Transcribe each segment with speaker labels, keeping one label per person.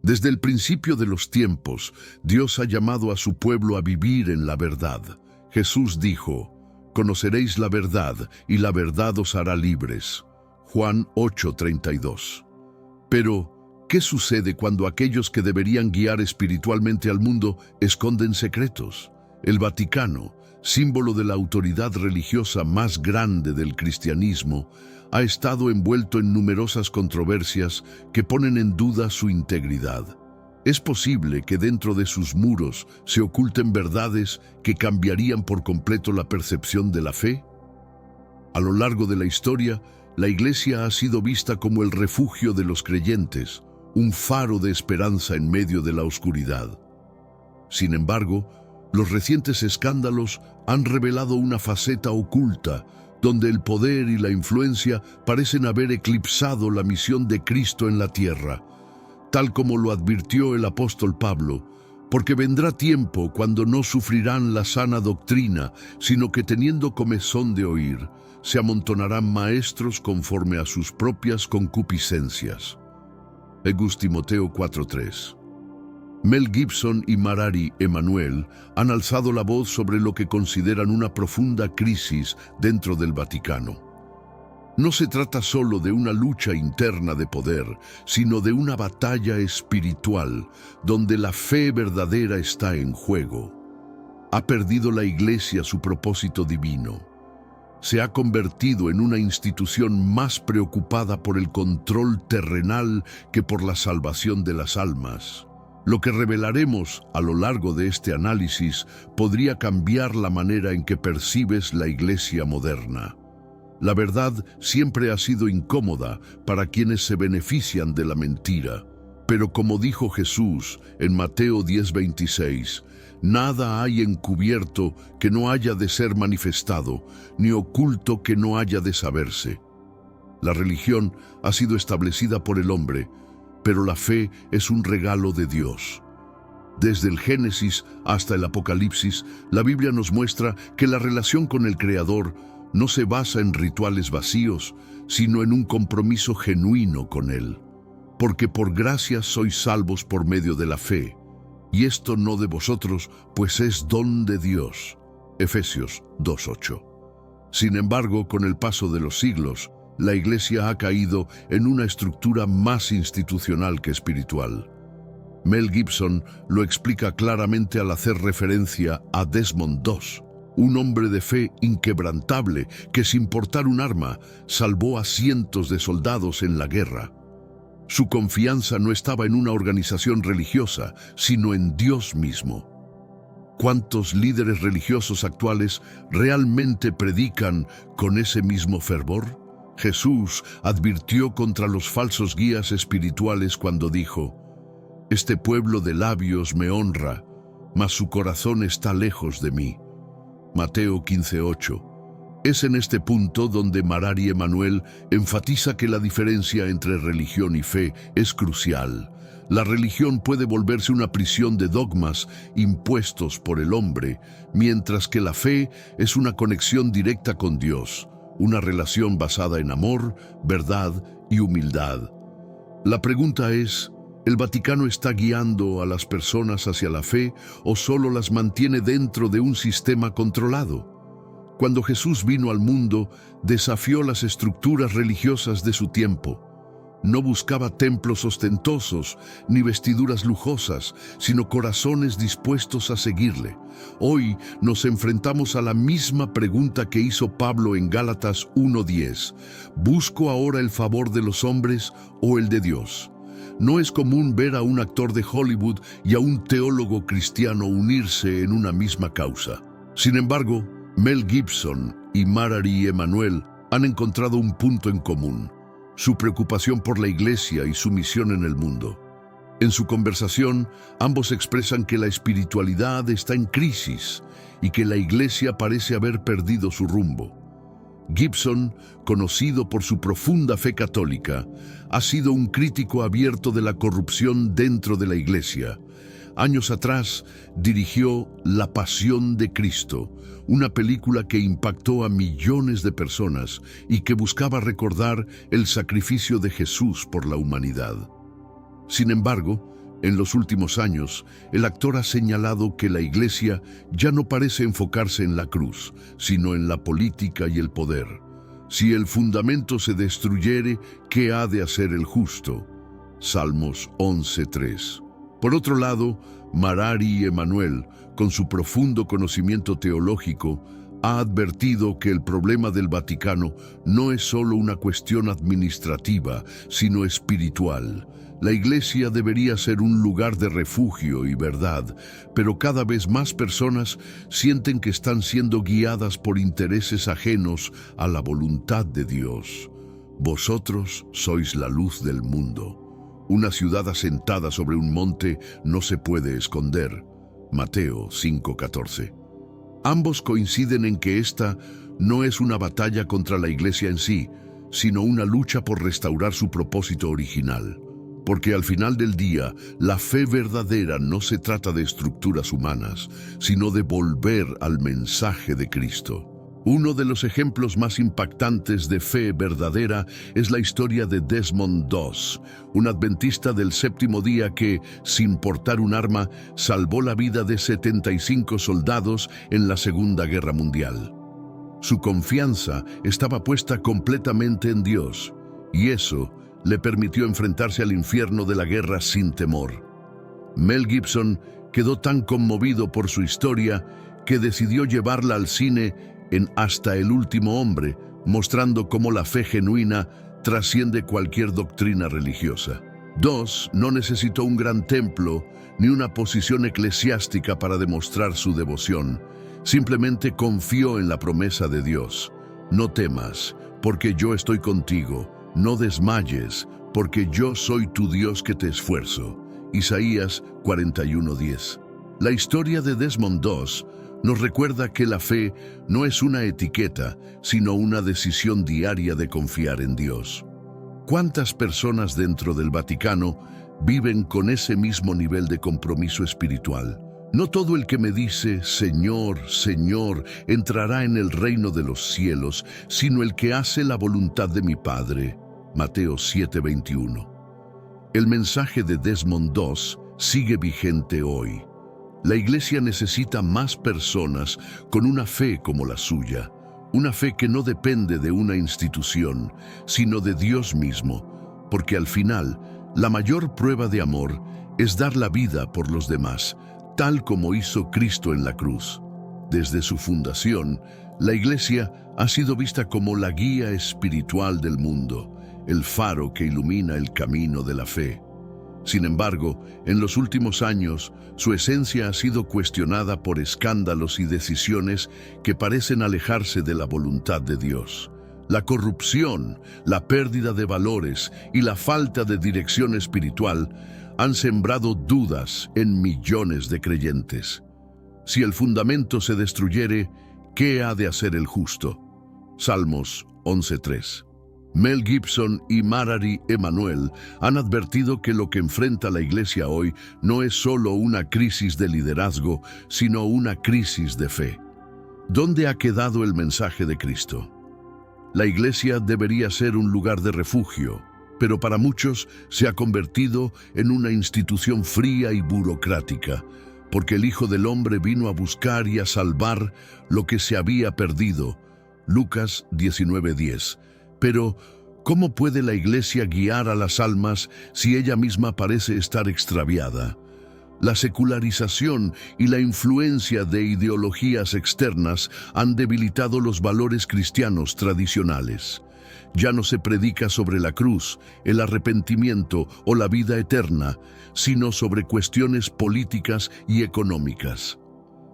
Speaker 1: Desde el principio de los tiempos, Dios ha llamado a su pueblo a vivir en la verdad. Jesús dijo: «Conoceréis la verdad, y la verdad os hará libres». Juan 8:32. Pero, ¿qué sucede cuando aquellos que deberían guiar espiritualmente al mundo esconden secretos? El Vaticano, símbolo de la autoridad religiosa más grande del cristianismo, ha estado envuelto en numerosas controversias que ponen en duda su integridad. ¿Es posible que dentro de sus muros se oculten verdades que cambiarían por completo la percepción de la fe? A lo largo de la historia, la Iglesia ha sido vista como el refugio de los creyentes, un faro de esperanza en medio de la oscuridad. Sin embargo, los recientes escándalos han revelado una faceta oculta, donde el poder y la influencia parecen haber eclipsado la misión de Cristo en la tierra, tal como lo advirtió el apóstol Pablo, porque vendrá tiempo cuando no sufrirán la sana doctrina, sino que teniendo comezón de oír, se amontonarán maestros conforme a sus propias concupiscencias. Según Timoteo 4:3. Mel Gibson y Marari Emanuel han alzado la voz sobre lo que consideran una profunda crisis dentro del Vaticano. No se trata solo de una lucha interna de poder, sino de una batalla espiritual, donde la fe verdadera está en juego. Ha perdido la Iglesia su propósito divino. Se ha convertido en una institución más preocupada por el control terrenal que por la salvación de las almas. Lo que revelaremos a lo largo de este análisis podría cambiar la manera en que percibes la Iglesia moderna. La verdad siempre ha sido incómoda para quienes se benefician de la mentira, pero como dijo Jesús en Mateo 10:26, nada hay encubierto que no haya de ser manifestado, ni oculto que no haya de saberse. La religión ha sido establecida por el hombre, pero la fe es un regalo de Dios. Desde el Génesis hasta el Apocalipsis, la Biblia nos muestra que la relación con el Creador no se basa en rituales vacíos, sino en un compromiso genuino con Él. Porque por gracia sois salvos por medio de la fe, y esto no de vosotros, pues es don de Dios. Efesios 2:8. Sin embargo, con el paso de los siglos, la Iglesia ha caído en una estructura más institucional que espiritual. Mel Gibson lo explica claramente al hacer referencia a Desmond II, un hombre de fe inquebrantable que sin portar un arma salvó a cientos de soldados en la guerra. Su confianza no estaba en una organización religiosa, sino en Dios mismo. ¿Cuántos líderes religiosos actuales realmente predican con ese mismo fervor? Jesús advirtió contra los falsos guías espirituales cuando dijo: «Este pueblo de labios me honra, mas su corazón está lejos de mí». Mateo 15:8. Es en este punto donde Marari Emanuel enfatiza que la diferencia entre religión y fe es crucial. La religión puede volverse una prisión de dogmas impuestos por el hombre, mientras que la fe es una conexión directa con Dios, una relación basada en amor, verdad y humildad. La pregunta es, ¿el Vaticano está guiando a las personas hacia la fe o solo las mantiene dentro de un sistema controlado? Cuando Jesús vino al mundo, desafió las estructuras religiosas de su tiempo. No buscaba templos ostentosos ni vestiduras lujosas, sino corazones dispuestos a seguirle. Hoy nos enfrentamos a la misma pregunta que hizo Pablo en Gálatas 1:10. ¿Busco ahora el favor de los hombres o el de Dios? No es común ver a un actor de Hollywood y a un teólogo cristiano unirse en una misma causa. Sin embargo, Mel Gibson y Marari Emanuel han encontrado un punto en común: su preocupación por la Iglesia y su misión en el mundo. En su conversación, ambos expresan que la espiritualidad está en crisis y que la Iglesia parece haber perdido su rumbo. Gibson, conocido por su profunda fe católica, ha sido un crítico abierto de la corrupción dentro de la Iglesia. Años atrás dirigió La Pasión de Cristo, una película que impactó a millones de personas y que buscaba recordar el sacrificio de Jesús por la humanidad. Sin embargo, En los últimos años, el actor ha señalado que la Iglesia ya no parece enfocarse en la cruz, sino en la política y el poder. Si el fundamento se destruyere, ¿qué ha de hacer el justo? Salmos 11:3. Por otro lado, Marari Emanuel, con su profundo conocimiento teológico, ha advertido que el problema del Vaticano no es solo una cuestión administrativa, sino espiritual. La Iglesia debería ser un lugar de refugio y verdad, pero cada vez más personas sienten que están siendo guiadas por intereses ajenos a la voluntad de Dios. Vosotros sois la luz del mundo. Una ciudad asentada sobre un monte no se puede esconder. Mateo 5:14. Ambos coinciden en que esta no es una batalla contra la Iglesia en sí, sino una lucha por restaurar su propósito original. Porque al final del día, la fe verdadera no se trata de estructuras humanas, sino de volver al mensaje de Cristo. Uno de los ejemplos más impactantes de fe verdadera es la historia de Desmond Doss, un adventista del séptimo día que, sin portar un arma, salvó la vida de 75 soldados en la Segunda Guerra Mundial. Su confianza estaba puesta completamente en Dios, y eso le permitió enfrentarse al infierno de la guerra sin temor. Mel Gibson quedó tan conmovido por su historia que decidió llevarla al cine en Hasta el último hombre, mostrando cómo la fe genuina trasciende cualquier doctrina religiosa. Doss no necesitó un gran templo ni una posición eclesiástica para demostrar su devoción. Simplemente confió en la promesa de Dios. No temas, porque yo estoy contigo. No desmayes, porque yo soy tu Dios que te esfuerzo. Isaías 41:10. La historia de Desmond Doss nos recuerda que la fe no es una etiqueta, sino una decisión diaria de confiar en Dios. ¿Cuántas personas dentro del Vaticano viven con ese mismo nivel de compromiso espiritual? No todo el que me dice, Señor, Señor, entrará en el reino de los cielos, sino el que hace la voluntad de mi Padre. Mateo 7:21. El mensaje de Desmond Doss sigue vigente hoy. La Iglesia necesita más personas con una fe como la suya, una fe que no depende de una institución, sino de Dios mismo, porque al final, la mayor prueba de amor es dar la vida por los demás, tal como hizo Cristo en la cruz. Desde su fundación, la Iglesia ha sido vista como la guía espiritual del mundo, el faro que ilumina el camino de la fe. Sin embargo, en los últimos años, su esencia ha sido cuestionada por escándalos y decisiones que parecen alejarse de la voluntad de Dios. La corrupción, la pérdida de valores y la falta de dirección espiritual han sembrado dudas en millones de creyentes. Si el fundamento se destruyere, ¿qué ha de hacer el justo? Salmos 11:3. Mel Gibson y Marari Emanuel han advertido que lo que enfrenta la Iglesia hoy no es solo una crisis de liderazgo, sino una crisis de fe. ¿Dónde ha quedado el mensaje de Cristo? La Iglesia debería ser un lugar de refugio, pero para muchos se ha convertido en una institución fría y burocrática, porque el Hijo del Hombre vino a buscar y a salvar lo que se había perdido. Lucas 19:10. Pero, ¿cómo puede la Iglesia guiar a las almas si ella misma parece estar extraviada? La secularización y la influencia de ideologías externas han debilitado los valores cristianos tradicionales. Ya no se predica sobre la cruz, el arrepentimiento o la vida eterna, sino sobre cuestiones políticas y económicas.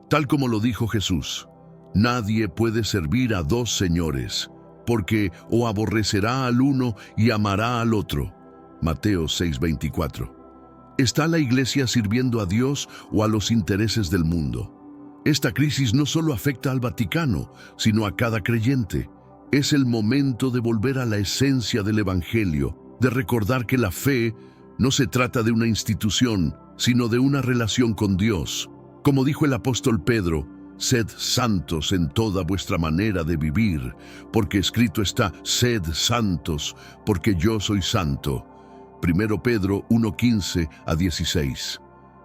Speaker 1: Tal como lo dijo Jesús, nadie puede servir a dos señores, porque o aborrecerá al uno y amará al otro. Mateo 6:24. ¿Está la Iglesia sirviendo a Dios o a los intereses del mundo? Esta crisis no solo afecta al Vaticano, sino a cada creyente. Es el momento de volver a la esencia del Evangelio, de recordar que la fe no se trata de una institución, sino de una relación con Dios. Como dijo el apóstol Pedro, sed santos en toda vuestra manera de vivir, porque escrito está, sed santos, porque yo soy santo. 1 Pedro 1:15 a 16.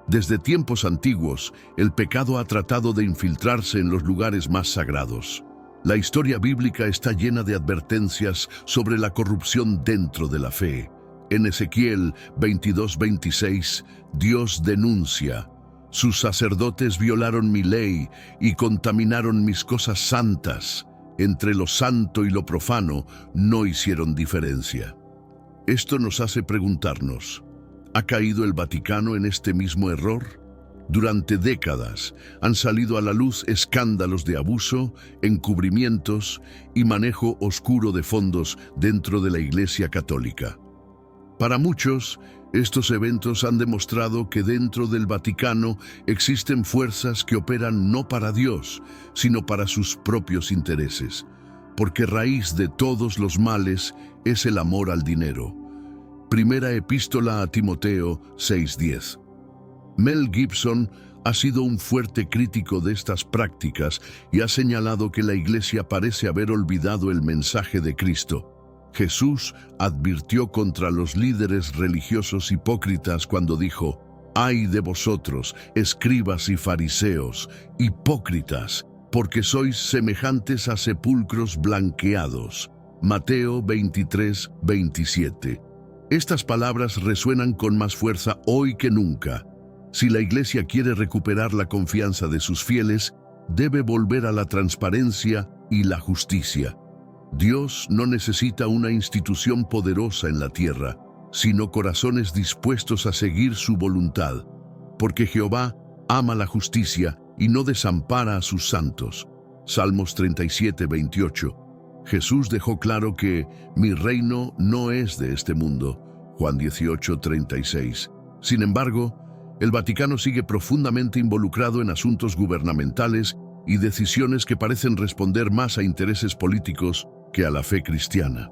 Speaker 1: Desde tiempos antiguos, el pecado ha tratado de infiltrarse en los lugares más sagrados. La historia bíblica está llena de advertencias sobre la corrupción dentro de la fe. En Ezequiel 22:26, Dios denuncia: sus sacerdotes violaron mi ley y contaminaron mis cosas santas. Entre lo santo y lo profano no hicieron diferencia. Esto nos hace preguntarnos: ¿ha caído el Vaticano en este mismo error? Durante décadas han salido a la luz escándalos de abuso, encubrimientos y manejo oscuro de fondos dentro de la Iglesia Católica. Para muchos, estos eventos han demostrado que dentro del Vaticano existen fuerzas que operan no para Dios, sino para sus propios intereses, porque raíz de todos los males es el amor al dinero. Primera Epístola a Timoteo 6:10. Mel Gibson ha sido un fuerte crítico de estas prácticas y ha señalado que la Iglesia parece haber olvidado el mensaje de Cristo. Jesús advirtió contra los líderes religiosos hipócritas cuando dijo: «Ay de vosotros, escribas y fariseos, hipócritas, porque sois semejantes a sepulcros blanqueados». Mateo 23:27. Estas palabras resuenan con más fuerza hoy que nunca. Si la Iglesia quiere recuperar la confianza de sus fieles, debe volver a la transparencia y la justicia. Dios no necesita una institución poderosa en la tierra, sino corazones dispuestos a seguir su voluntad, porque Jehová ama la justicia y no desampara a sus santos. Salmos 37:28. Jesús dejó claro que mi reino no es de este mundo. Juan 18:36. Sin embargo, el Vaticano sigue profundamente involucrado en asuntos gubernamentales y decisiones que parecen responder más a intereses políticos que a la fe cristiana.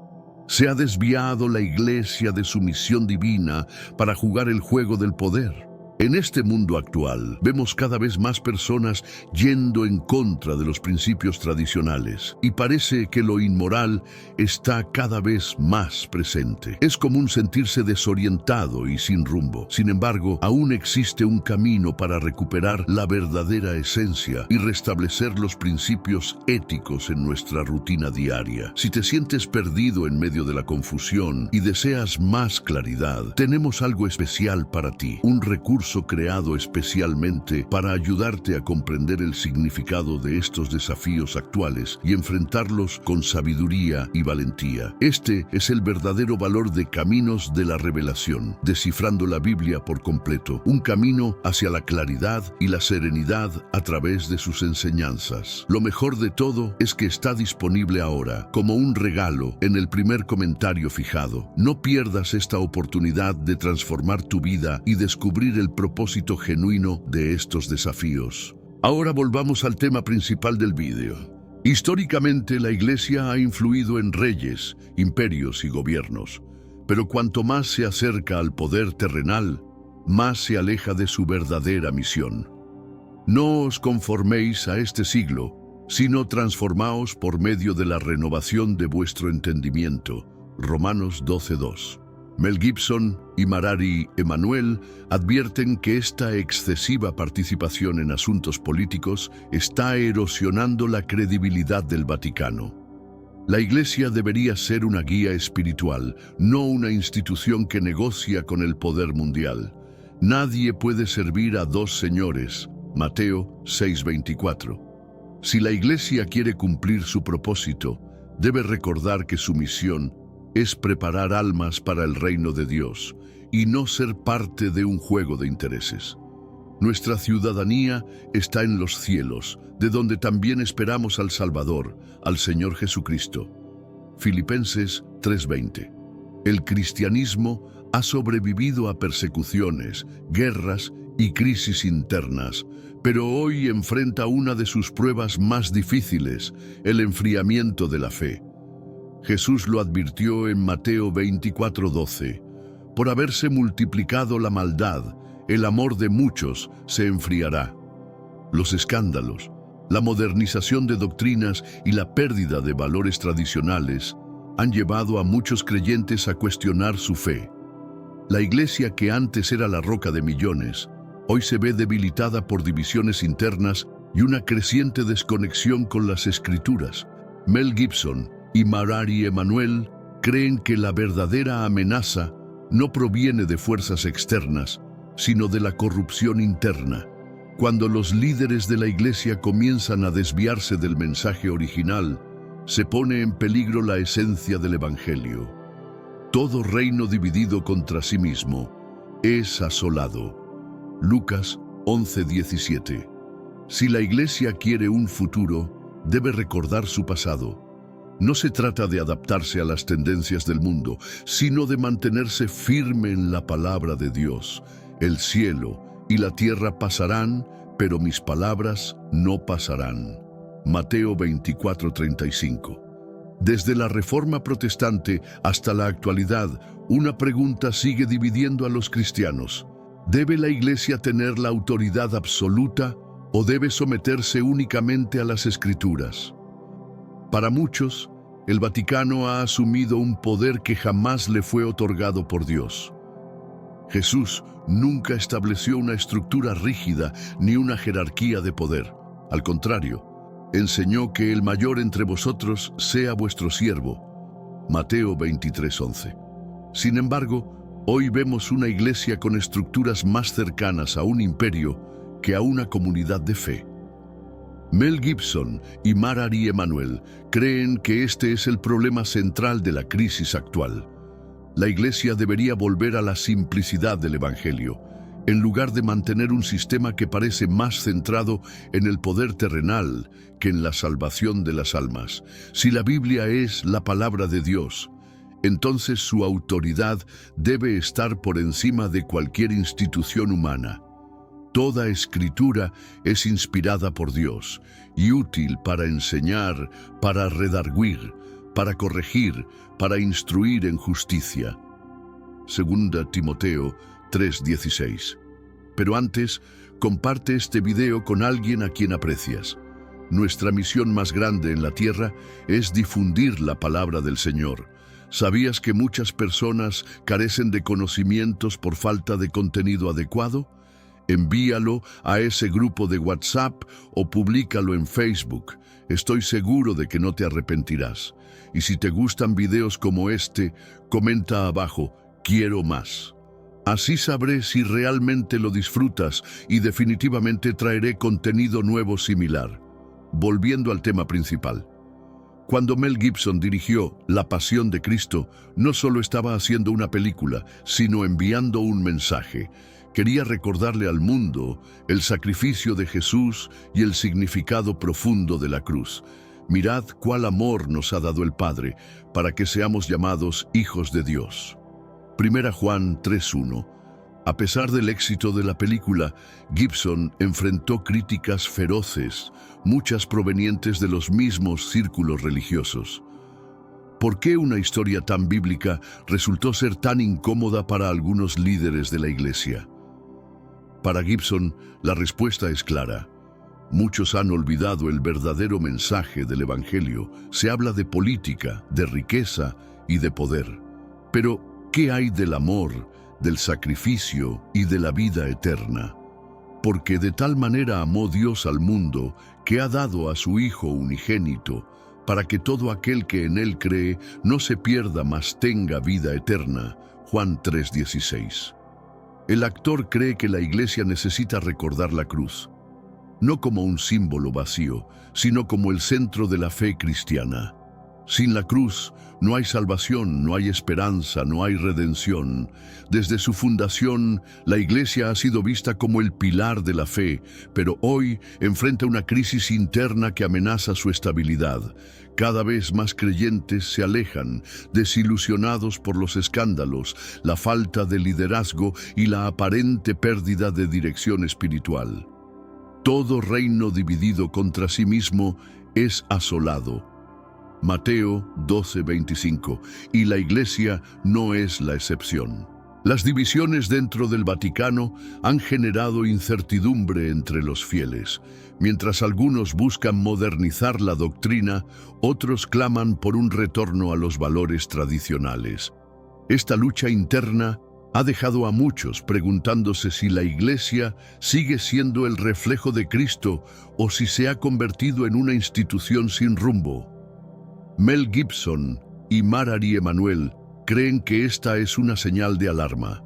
Speaker 1: Se ha desviado la Iglesia de su misión divina para jugar el juego del poder. En este mundo actual, vemos cada vez más personas yendo en contra de los principios tradicionales, y parece que lo inmoral está cada vez más presente. Es común sentirse desorientado y sin rumbo. Sin embargo, aún existe un camino para recuperar la verdadera esencia y restablecer los principios éticos en nuestra rutina diaria. Si te sientes perdido en medio de la confusión y deseas más claridad, tenemos algo especial para ti, un recurso creado especialmente para ayudarte a comprender el significado de estos desafíos actuales y enfrentarlos con sabiduría y valentía. Este es el verdadero valor de Caminos de la Revelación, descifrando la Biblia por completo, un camino hacia la claridad y la serenidad a través de sus enseñanzas. Lo mejor de todo es que está disponible ahora, como un regalo, en el primer comentario fijado. No pierdas esta oportunidad de transformar tu vida y descubrir el propósito genuino de estos desafíos. Ahora volvamos al tema principal del vídeo. Históricamente, la Iglesia ha influido en reyes, imperios y gobiernos, pero cuanto más se acerca al poder terrenal, más se aleja de su verdadera misión. No os conforméis a este siglo, sino transformaos por medio de la renovación de vuestro entendimiento. Romanos 12:2. Mel Gibson y Marari Emanuel advierten que esta excesiva participación en asuntos políticos está erosionando la credibilidad del Vaticano. La Iglesia debería ser una guía espiritual, no una institución que negocia con el poder mundial. Nadie puede servir a dos señores. Mateo 6:24. Si la Iglesia quiere cumplir su propósito, debe recordar que su misión es preparar almas para el reino de Dios y no ser parte de un juego de intereses. Nuestra ciudadanía está en los cielos, de donde también esperamos al Salvador, al Señor Jesucristo. Filipenses 3:20. El cristianismo ha sobrevivido a persecuciones, guerras y crisis internas, pero hoy enfrenta una de sus pruebas más difíciles, el enfriamiento de la fe. Jesús lo advirtió en Mateo 24:12. Por haberse multiplicado la maldad, el amor de muchos se enfriará. Los escándalos, la modernización de doctrinas y la pérdida de valores tradicionales han llevado a muchos creyentes a cuestionar su fe. La Iglesia, que antes era la roca de millones, hoy se ve debilitada por divisiones internas y una creciente desconexión con las Escrituras. Mel Gibson y Marari Emanuel creen que la verdadera amenaza no proviene de fuerzas externas, sino de la corrupción interna. Cuando los líderes de la Iglesia comienzan a desviarse del mensaje original, se pone en peligro la esencia del Evangelio. Todo reino dividido contra sí mismo es asolado. Lucas 11:17. Si la Iglesia quiere un futuro, debe recordar su pasado. No se trata de adaptarse a las tendencias del mundo, sino de mantenerse firme en la palabra de Dios. El cielo y la tierra pasarán, pero mis palabras no pasarán. Mateo 24:35. Desde la Reforma Protestante hasta la actualidad, una pregunta sigue dividiendo a los cristianos. ¿Debe la Iglesia tener la autoridad absoluta o debe someterse únicamente a las Escrituras? Para muchos, el Vaticano ha asumido un poder que jamás le fue otorgado por Dios. Jesús nunca estableció una estructura rígida ni una jerarquía de poder. Al contrario, enseñó que el mayor entre vosotros sea vuestro siervo. Mateo 23:11. Sin embargo, hoy vemos una iglesia con estructuras más cercanas a un imperio que a una comunidad de fe. Mel Gibson y Marari Emanuel creen que este es el problema central de la crisis actual. La Iglesia debería volver a la simplicidad del Evangelio, en lugar de mantener un sistema que parece más centrado en el poder terrenal que en la salvación de las almas. Si la Biblia es la palabra de Dios, entonces su autoridad debe estar por encima de cualquier institución humana. Toda escritura es inspirada por Dios y útil para enseñar, para redarguir, para corregir, para instruir en justicia. 2 Timoteo 3:16. Pero antes, comparte este video con alguien a quien aprecias. Nuestra misión más grande en la tierra es difundir la palabra del Señor. ¿Sabías que muchas personas carecen de conocimientos por falta de contenido adecuado? Envíalo a ese grupo de WhatsApp o públicalo en Facebook. Estoy seguro de que no te arrepentirás. Y si te gustan videos como este, comenta abajo, quiero más. Así sabré si realmente lo disfrutas y definitivamente traeré contenido nuevo similar. Volviendo al tema principal. Cuando Mel Gibson dirigió La Pasión de Cristo, no solo estaba haciendo una película, sino enviando un mensaje. Quería recordarle al mundo el sacrificio de Jesús y el significado profundo de la cruz. Mirad cuál amor nos ha dado el Padre para que seamos llamados hijos de Dios. 1 Juan 3:1. A pesar del éxito de la película, Gibson enfrentó críticas feroces, muchas provenientes de los mismos círculos religiosos. ¿Por qué una historia tan bíblica resultó ser tan incómoda para algunos líderes de la Iglesia? Para Gibson, la respuesta es clara. Muchos han olvidado el verdadero mensaje del Evangelio. Se habla de política, de riqueza y de poder. Pero, ¿qué hay del amor, del sacrificio y de la vida eterna? Porque de tal manera amó Dios al mundo que ha dado a su Hijo unigénito, para que todo aquel que en Él cree no se pierda, mas tenga vida eterna. Juan 3:16. El actor cree que la Iglesia necesita recordar la cruz, no como un símbolo vacío, sino como el centro de la fe cristiana. Sin la cruz no hay salvación, no hay esperanza, no hay redención. Desde su fundación, la Iglesia ha sido vista como el pilar de la fe, pero hoy enfrenta una crisis interna que amenaza su estabilidad. Cada vez más creyentes se alejan, desilusionados por los escándalos, la falta de liderazgo y la aparente pérdida de dirección espiritual. Todo reino dividido contra sí mismo es asolado. Mateo 12:25, y la Iglesia no es la excepción. Las divisiones dentro del Vaticano han generado incertidumbre entre los fieles. Mientras algunos buscan modernizar la doctrina, otros claman por un retorno a los valores tradicionales. Esta lucha interna Ha dejado a muchos preguntándose si la Iglesia sigue siendo el reflejo de Cristo o si se ha convertido en una institución sin rumbo. Mel Gibson y Marary Emanuel creen que esta es una señal de alarma.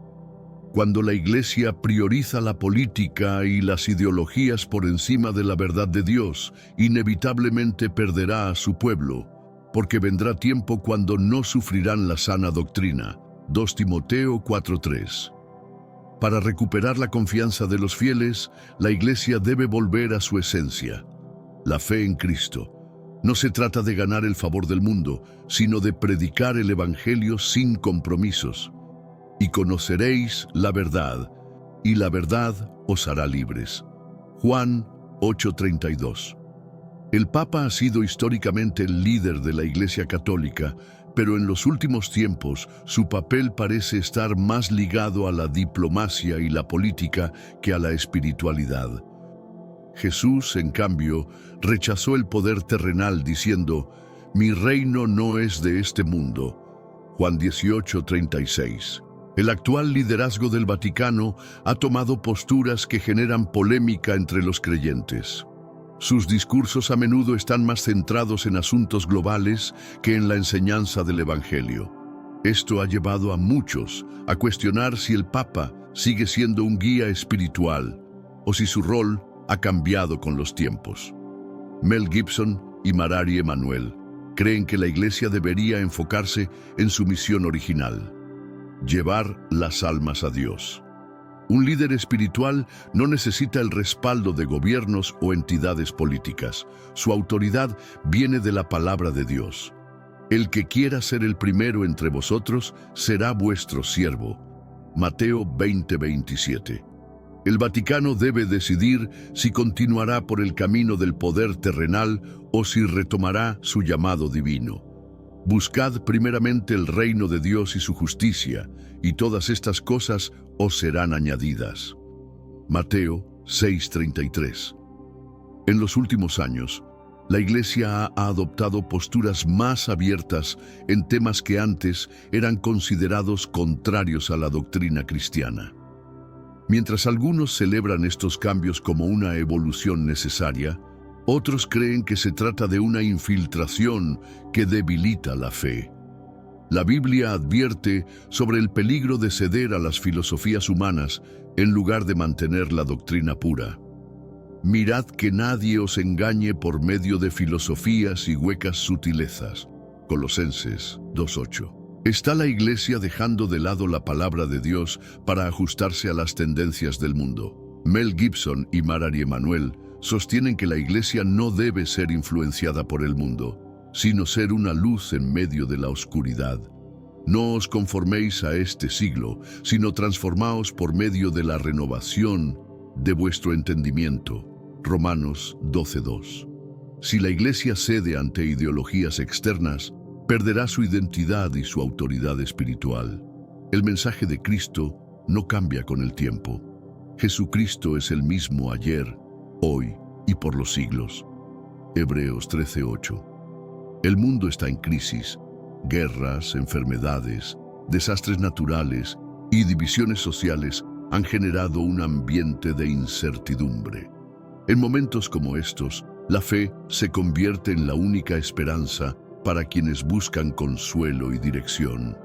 Speaker 1: Cuando la Iglesia prioriza la política y las ideologías por encima de la verdad de Dios, inevitablemente perderá a su pueblo, porque vendrá tiempo cuando no sufrirán la sana doctrina. 2 Timoteo 4:3. Para recuperar la confianza de los fieles, la Iglesia debe volver a su esencia, la fe en Cristo. No se trata de ganar el favor del mundo, sino de predicar el Evangelio sin compromisos. Y conoceréis la verdad, y la verdad os hará libres. Juan 8:32. El Papa ha sido históricamente el líder de la Iglesia Católica, pero en los últimos tiempos su papel parece estar más ligado a la diplomacia y la política que a la espiritualidad. Jesús, en cambio, rechazó el poder terrenal diciendo: «Mi reino no es de este mundo». Juan 18:36. El actual liderazgo del Vaticano ha tomado posturas que generan polémica entre los creyentes. Sus discursos a menudo están más centrados en asuntos globales que en la enseñanza del Evangelio. Esto ha llevado a muchos a cuestionar si el Papa sigue siendo un guía espiritual o si su rol ha cambiado con los tiempos. Mel Gibson y Marary Emanuel creen que la Iglesia debería enfocarse en su misión original: llevar las almas a Dios. Un líder espiritual no necesita el respaldo de gobiernos o entidades políticas. Su autoridad viene de la palabra de Dios. El que quiera ser el primero entre vosotros será vuestro siervo. Mateo 20:27. El Vaticano debe decidir si continuará por el camino del poder terrenal o si retomará su llamado divino. Buscad primeramente el reino de Dios y su justicia, y todas estas cosas os serán añadidas. Mateo 6:33. En los últimos años, la Iglesia ha adoptado posturas más abiertas en temas que antes eran considerados contrarios a la doctrina cristiana. Mientras algunos celebran estos cambios como una evolución necesaria, otros creen que se trata de una infiltración que debilita la fe. La Biblia advierte sobre el peligro de ceder a las filosofías humanas en lugar de mantener la doctrina pura. Mirad que nadie os engañe por medio de filosofías y huecas sutilezas. Colosenses 2:8. ¿Está la Iglesia dejando de lado la palabra de Dios para ajustarse a las tendencias del mundo? Mel Gibson y Marary Emanuel sostienen que la Iglesia no debe ser influenciada por el mundo, sino ser una luz en medio de la oscuridad. No os conforméis a este siglo, sino transformaos por medio de la renovación de vuestro entendimiento. Romanos 12:2. Si la Iglesia cede ante ideologías externas, perderá su identidad y su autoridad espiritual. El mensaje de Cristo no cambia con el tiempo. Jesucristo es el mismo ayer, hoy y por los siglos. Hebreos 13:8. El mundo está en crisis. Guerras, enfermedades, desastres naturales y divisiones sociales han generado un ambiente de incertidumbre. En momentos como estos, la fe se convierte en la única esperanza para quienes buscan consuelo y dirección.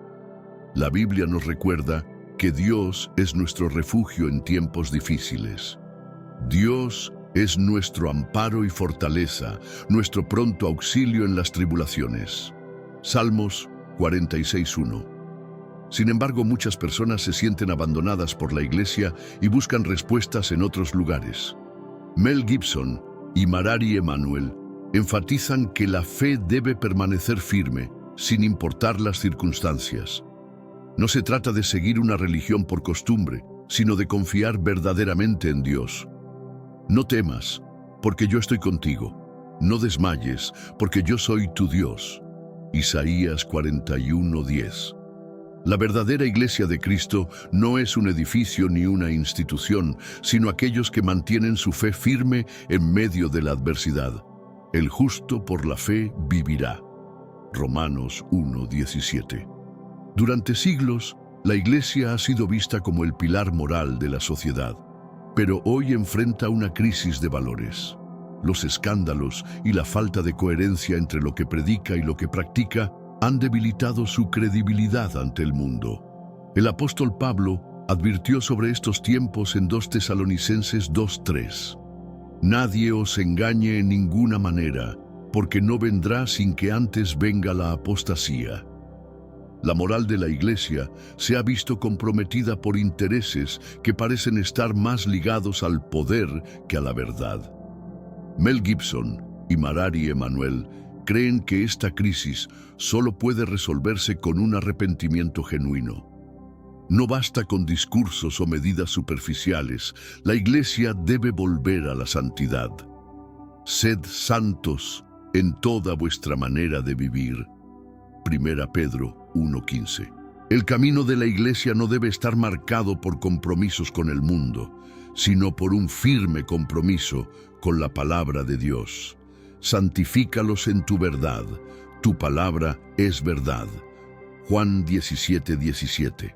Speaker 1: La Biblia nos recuerda que Dios es nuestro refugio en tiempos difíciles. Dios es nuestro amparo y fortaleza, nuestro pronto auxilio en las tribulaciones. Salmos 46:1. Sin embargo, muchas personas se sienten abandonadas por la Iglesia y buscan respuestas en otros lugares. Mel Gibson y Marary Emanuel enfatizan que la fe debe permanecer firme, sin importar las circunstancias. No se trata de seguir una religión por costumbre, sino de confiar verdaderamente en Dios. No temas, porque yo estoy contigo. No desmayes, porque yo soy tu Dios. Isaías 41:10. La verdadera Iglesia de Cristo no es un edificio ni una institución, sino aquellos que mantienen su fe firme en medio de la adversidad. El justo por la fe vivirá. Romanos 1:17. Durante siglos, La Iglesia ha sido vista como el pilar moral de la sociedad, pero hoy enfrenta una crisis de valores. Los escándalos y la falta de coherencia entre lo que predica y lo que practica han debilitado su credibilidad ante el mundo. El apóstol Pablo advirtió sobre estos tiempos en 2 Tesalonicenses 2:3. Nadie os engañe en ninguna manera, porque no vendrá sin que antes venga la apostasía. La moral de la Iglesia se ha visto comprometida por intereses que parecen estar más ligados al poder que a la verdad. Mel Gibson y Marari Emanuel creen que esta crisis solo puede resolverse con un arrepentimiento genuino. No basta con discursos o medidas superficiales, la Iglesia debe volver a la santidad. Sed santos en toda vuestra manera de vivir. 1 Pedro 1:15. El camino de la Iglesia no debe estar marcado por compromisos con el mundo, sino por un firme compromiso con la palabra de Dios. Santifícalos en tu verdad, tu palabra es verdad. Juan 17:17.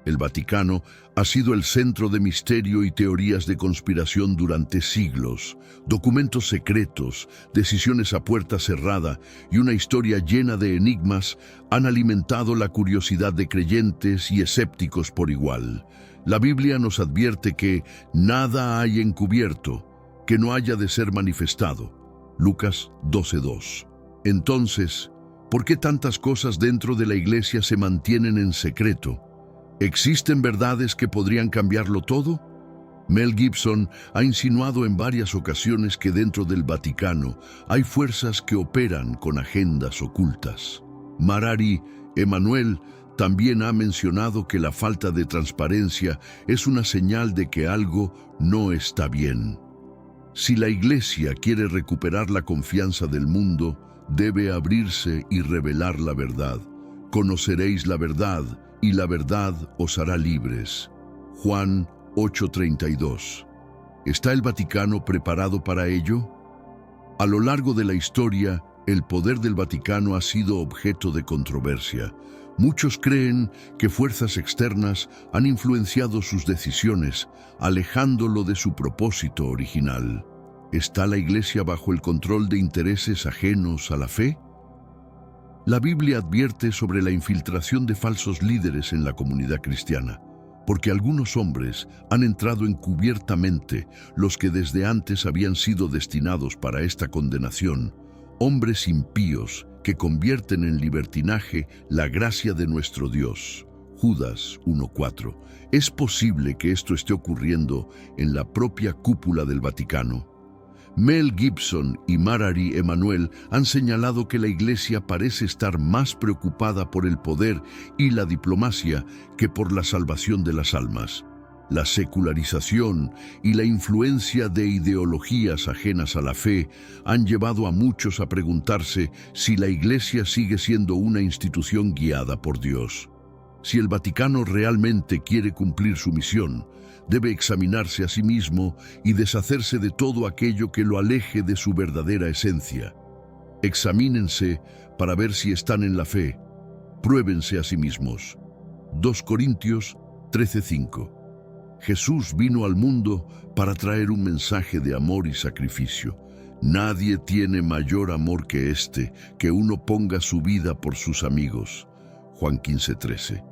Speaker 1: El Vaticano ha sido el centro de misterio y teorías de conspiración durante siglos. Documentos secretos, decisiones a puerta cerrada y una historia llena de enigmas han alimentado la curiosidad de creyentes y escépticos por igual. La Biblia nos advierte que nada hay encubierto que no haya de ser manifestado. Lucas 12:2. Entonces, ¿por qué tantas cosas dentro de la Iglesia se mantienen en secreto? ¿Existen verdades que podrían cambiarlo todo? Mel Gibson ha insinuado en varias ocasiones que dentro del Vaticano hay fuerzas que operan con agendas ocultas. Marari Emanuel también ha mencionado que la falta de transparencia es una señal de que algo no está bien. Si la Iglesia quiere recuperar la confianza del mundo, debe abrirse y revelar la verdad. Conoceréis la verdad, y la verdad os hará libres. Juan 8:32. ¿Está el Vaticano preparado para ello? A lo largo de la historia, el poder del Vaticano ha sido objeto de controversia. Muchos creen que fuerzas externas han influenciado sus decisiones, alejándolo de su propósito original. ¿Está la Iglesia bajo el control de intereses ajenos a la fe? La Biblia advierte sobre la infiltración de falsos líderes en la comunidad cristiana, porque algunos hombres han entrado encubiertamente, los que desde antes habían sido destinados para esta condenación, hombres impíos que convierten en libertinaje la gracia de nuestro Dios. Judas 1:4. ¿Es posible que esto esté ocurriendo en la propia cúpula del Vaticano? Mel Gibson y Marari Emanuel han señalado que la Iglesia parece estar más preocupada por el poder y la diplomacia que por la salvación de las almas. La secularización y la influencia de ideologías ajenas a la fe han llevado a muchos a preguntarse si la Iglesia sigue siendo una institución guiada por Dios. Si el Vaticano realmente quiere cumplir su misión, debe examinarse a sí mismo y deshacerse de todo aquello que lo aleje de su verdadera esencia. Examínense para ver si están en la fe. Pruébense a sí mismos. 2 Corintios 13:5. Jesús vino al mundo para traer un mensaje de amor y sacrificio. Nadie tiene mayor amor que este, que uno ponga su vida por sus amigos. Juan 15:13.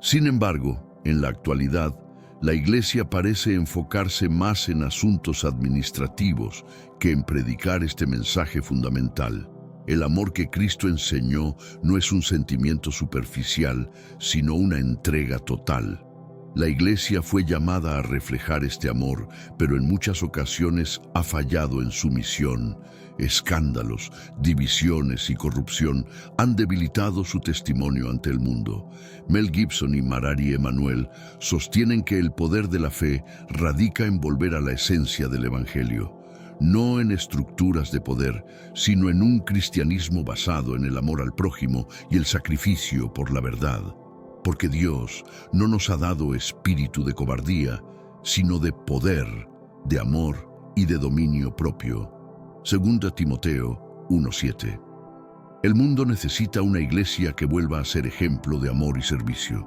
Speaker 1: Sin embargo, en la actualidad, la Iglesia parece enfocarse más en asuntos administrativos que en predicar este mensaje fundamental. El amor que Cristo enseñó no es un sentimiento superficial, sino una entrega total. La Iglesia fue llamada a reflejar este amor, pero en muchas ocasiones ha fallado en su misión. Escándalos, divisiones y corrupción han debilitado su testimonio ante el mundo. Mel Gibson y Marari Emanuel sostienen que el poder de la fe radica en volver a la esencia del Evangelio, no en estructuras de poder, sino en un cristianismo basado en el amor al prójimo y el sacrificio por la verdad. Porque Dios no nos ha dado espíritu de cobardía, sino de poder, de amor y de dominio propio. 2 Timoteo 1:7. El mundo necesita una iglesia que vuelva a ser ejemplo de amor y servicio.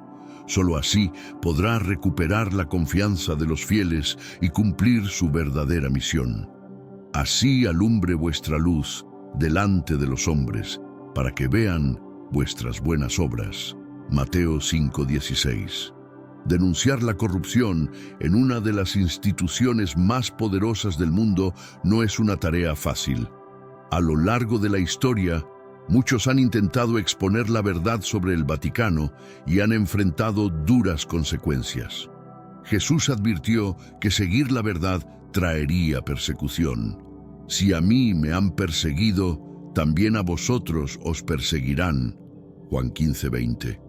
Speaker 1: Solo así podrá recuperar la confianza de los fieles y cumplir su verdadera misión. Así alumbre vuestra luz delante de los hombres, para que vean vuestras buenas obras. Mateo 5:16. Denunciar la corrupción en una de las instituciones más poderosas del mundo no es una tarea fácil. A lo largo de la historia, muchos han intentado exponer la verdad sobre el Vaticano y han enfrentado duras consecuencias. Jesús advirtió que seguir la verdad traería persecución. Si a mí me han perseguido, también a vosotros os perseguirán. Juan 15:20.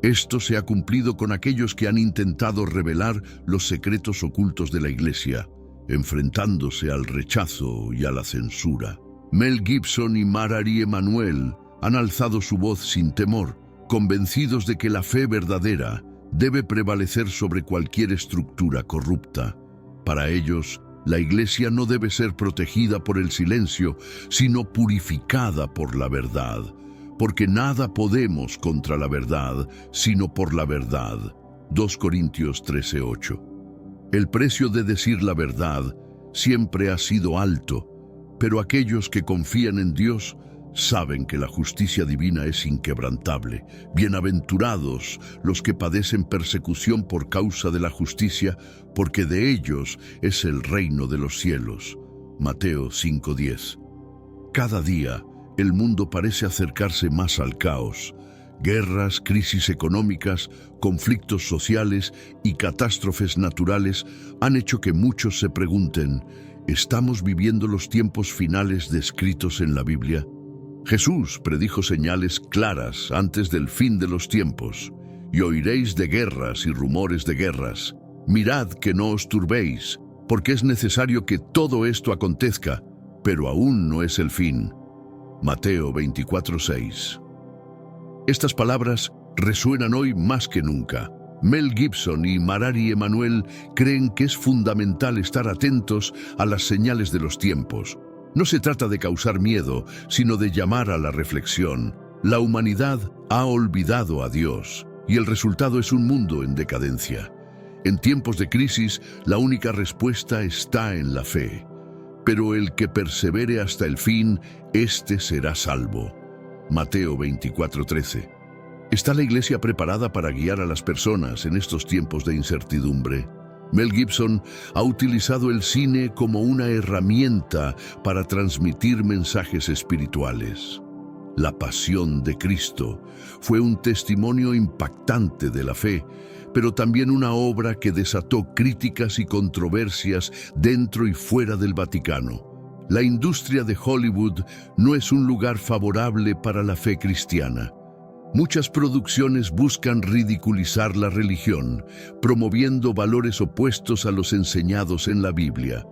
Speaker 1: Esto se ha cumplido con aquellos que han intentado revelar los secretos ocultos de la Iglesia, enfrentándose al rechazo y a la censura. Mel Gibson y Marjorie Emanuel han alzado su voz sin temor, convencidos de que la fe verdadera debe prevalecer sobre cualquier estructura corrupta. Para ellos, la Iglesia no debe ser protegida por el silencio, sino purificada por la verdad, porque nada podemos contra la verdad, sino por la verdad. 2 Corintios 13:8. El precio de decir la verdad siempre ha sido alto, pero aquellos que confían en Dios saben que la justicia divina es inquebrantable. Bienaventurados los que padecen persecución por causa de la justicia, porque de ellos es el reino de los cielos. Mateo 5:10. Cada día, el mundo parece acercarse más al caos. Guerras, crisis económicas, conflictos sociales y catástrofes naturales han hecho que muchos se pregunten: ¿estamos viviendo los tiempos finales descritos en la Biblia? Jesús predijo señales claras antes del fin de los tiempos. Y oiréis de guerras y rumores de guerras. Mirad que no os turbéis, porque es necesario que todo esto acontezca, pero aún no es el fin. Mateo 24:6. Estas palabras resuenan hoy más que nunca. Mel Gibson y Marjorie Emanuel creen que es fundamental estar atentos a las señales de los tiempos. No se trata de causar miedo, sino de llamar a la reflexión. La humanidad ha olvidado a Dios, y el resultado es un mundo en decadencia. En tiempos de crisis, la única respuesta está en la fe. Pero el que persevere hasta el fin, éste será salvo. Mateo 24:13. ¿Está la Iglesia preparada para guiar a las personas en estos tiempos de incertidumbre? Mel Gibson ha utilizado el cine como una herramienta para transmitir mensajes espirituales. La pasión de Cristo fue un testimonio impactante de la fe, pero también una obra que desató críticas y controversias dentro y fuera del Vaticano. La industria de Hollywood no es un lugar favorable para la fe cristiana. Muchas producciones buscan ridiculizar la religión, promoviendo valores opuestos a los enseñados en la Biblia.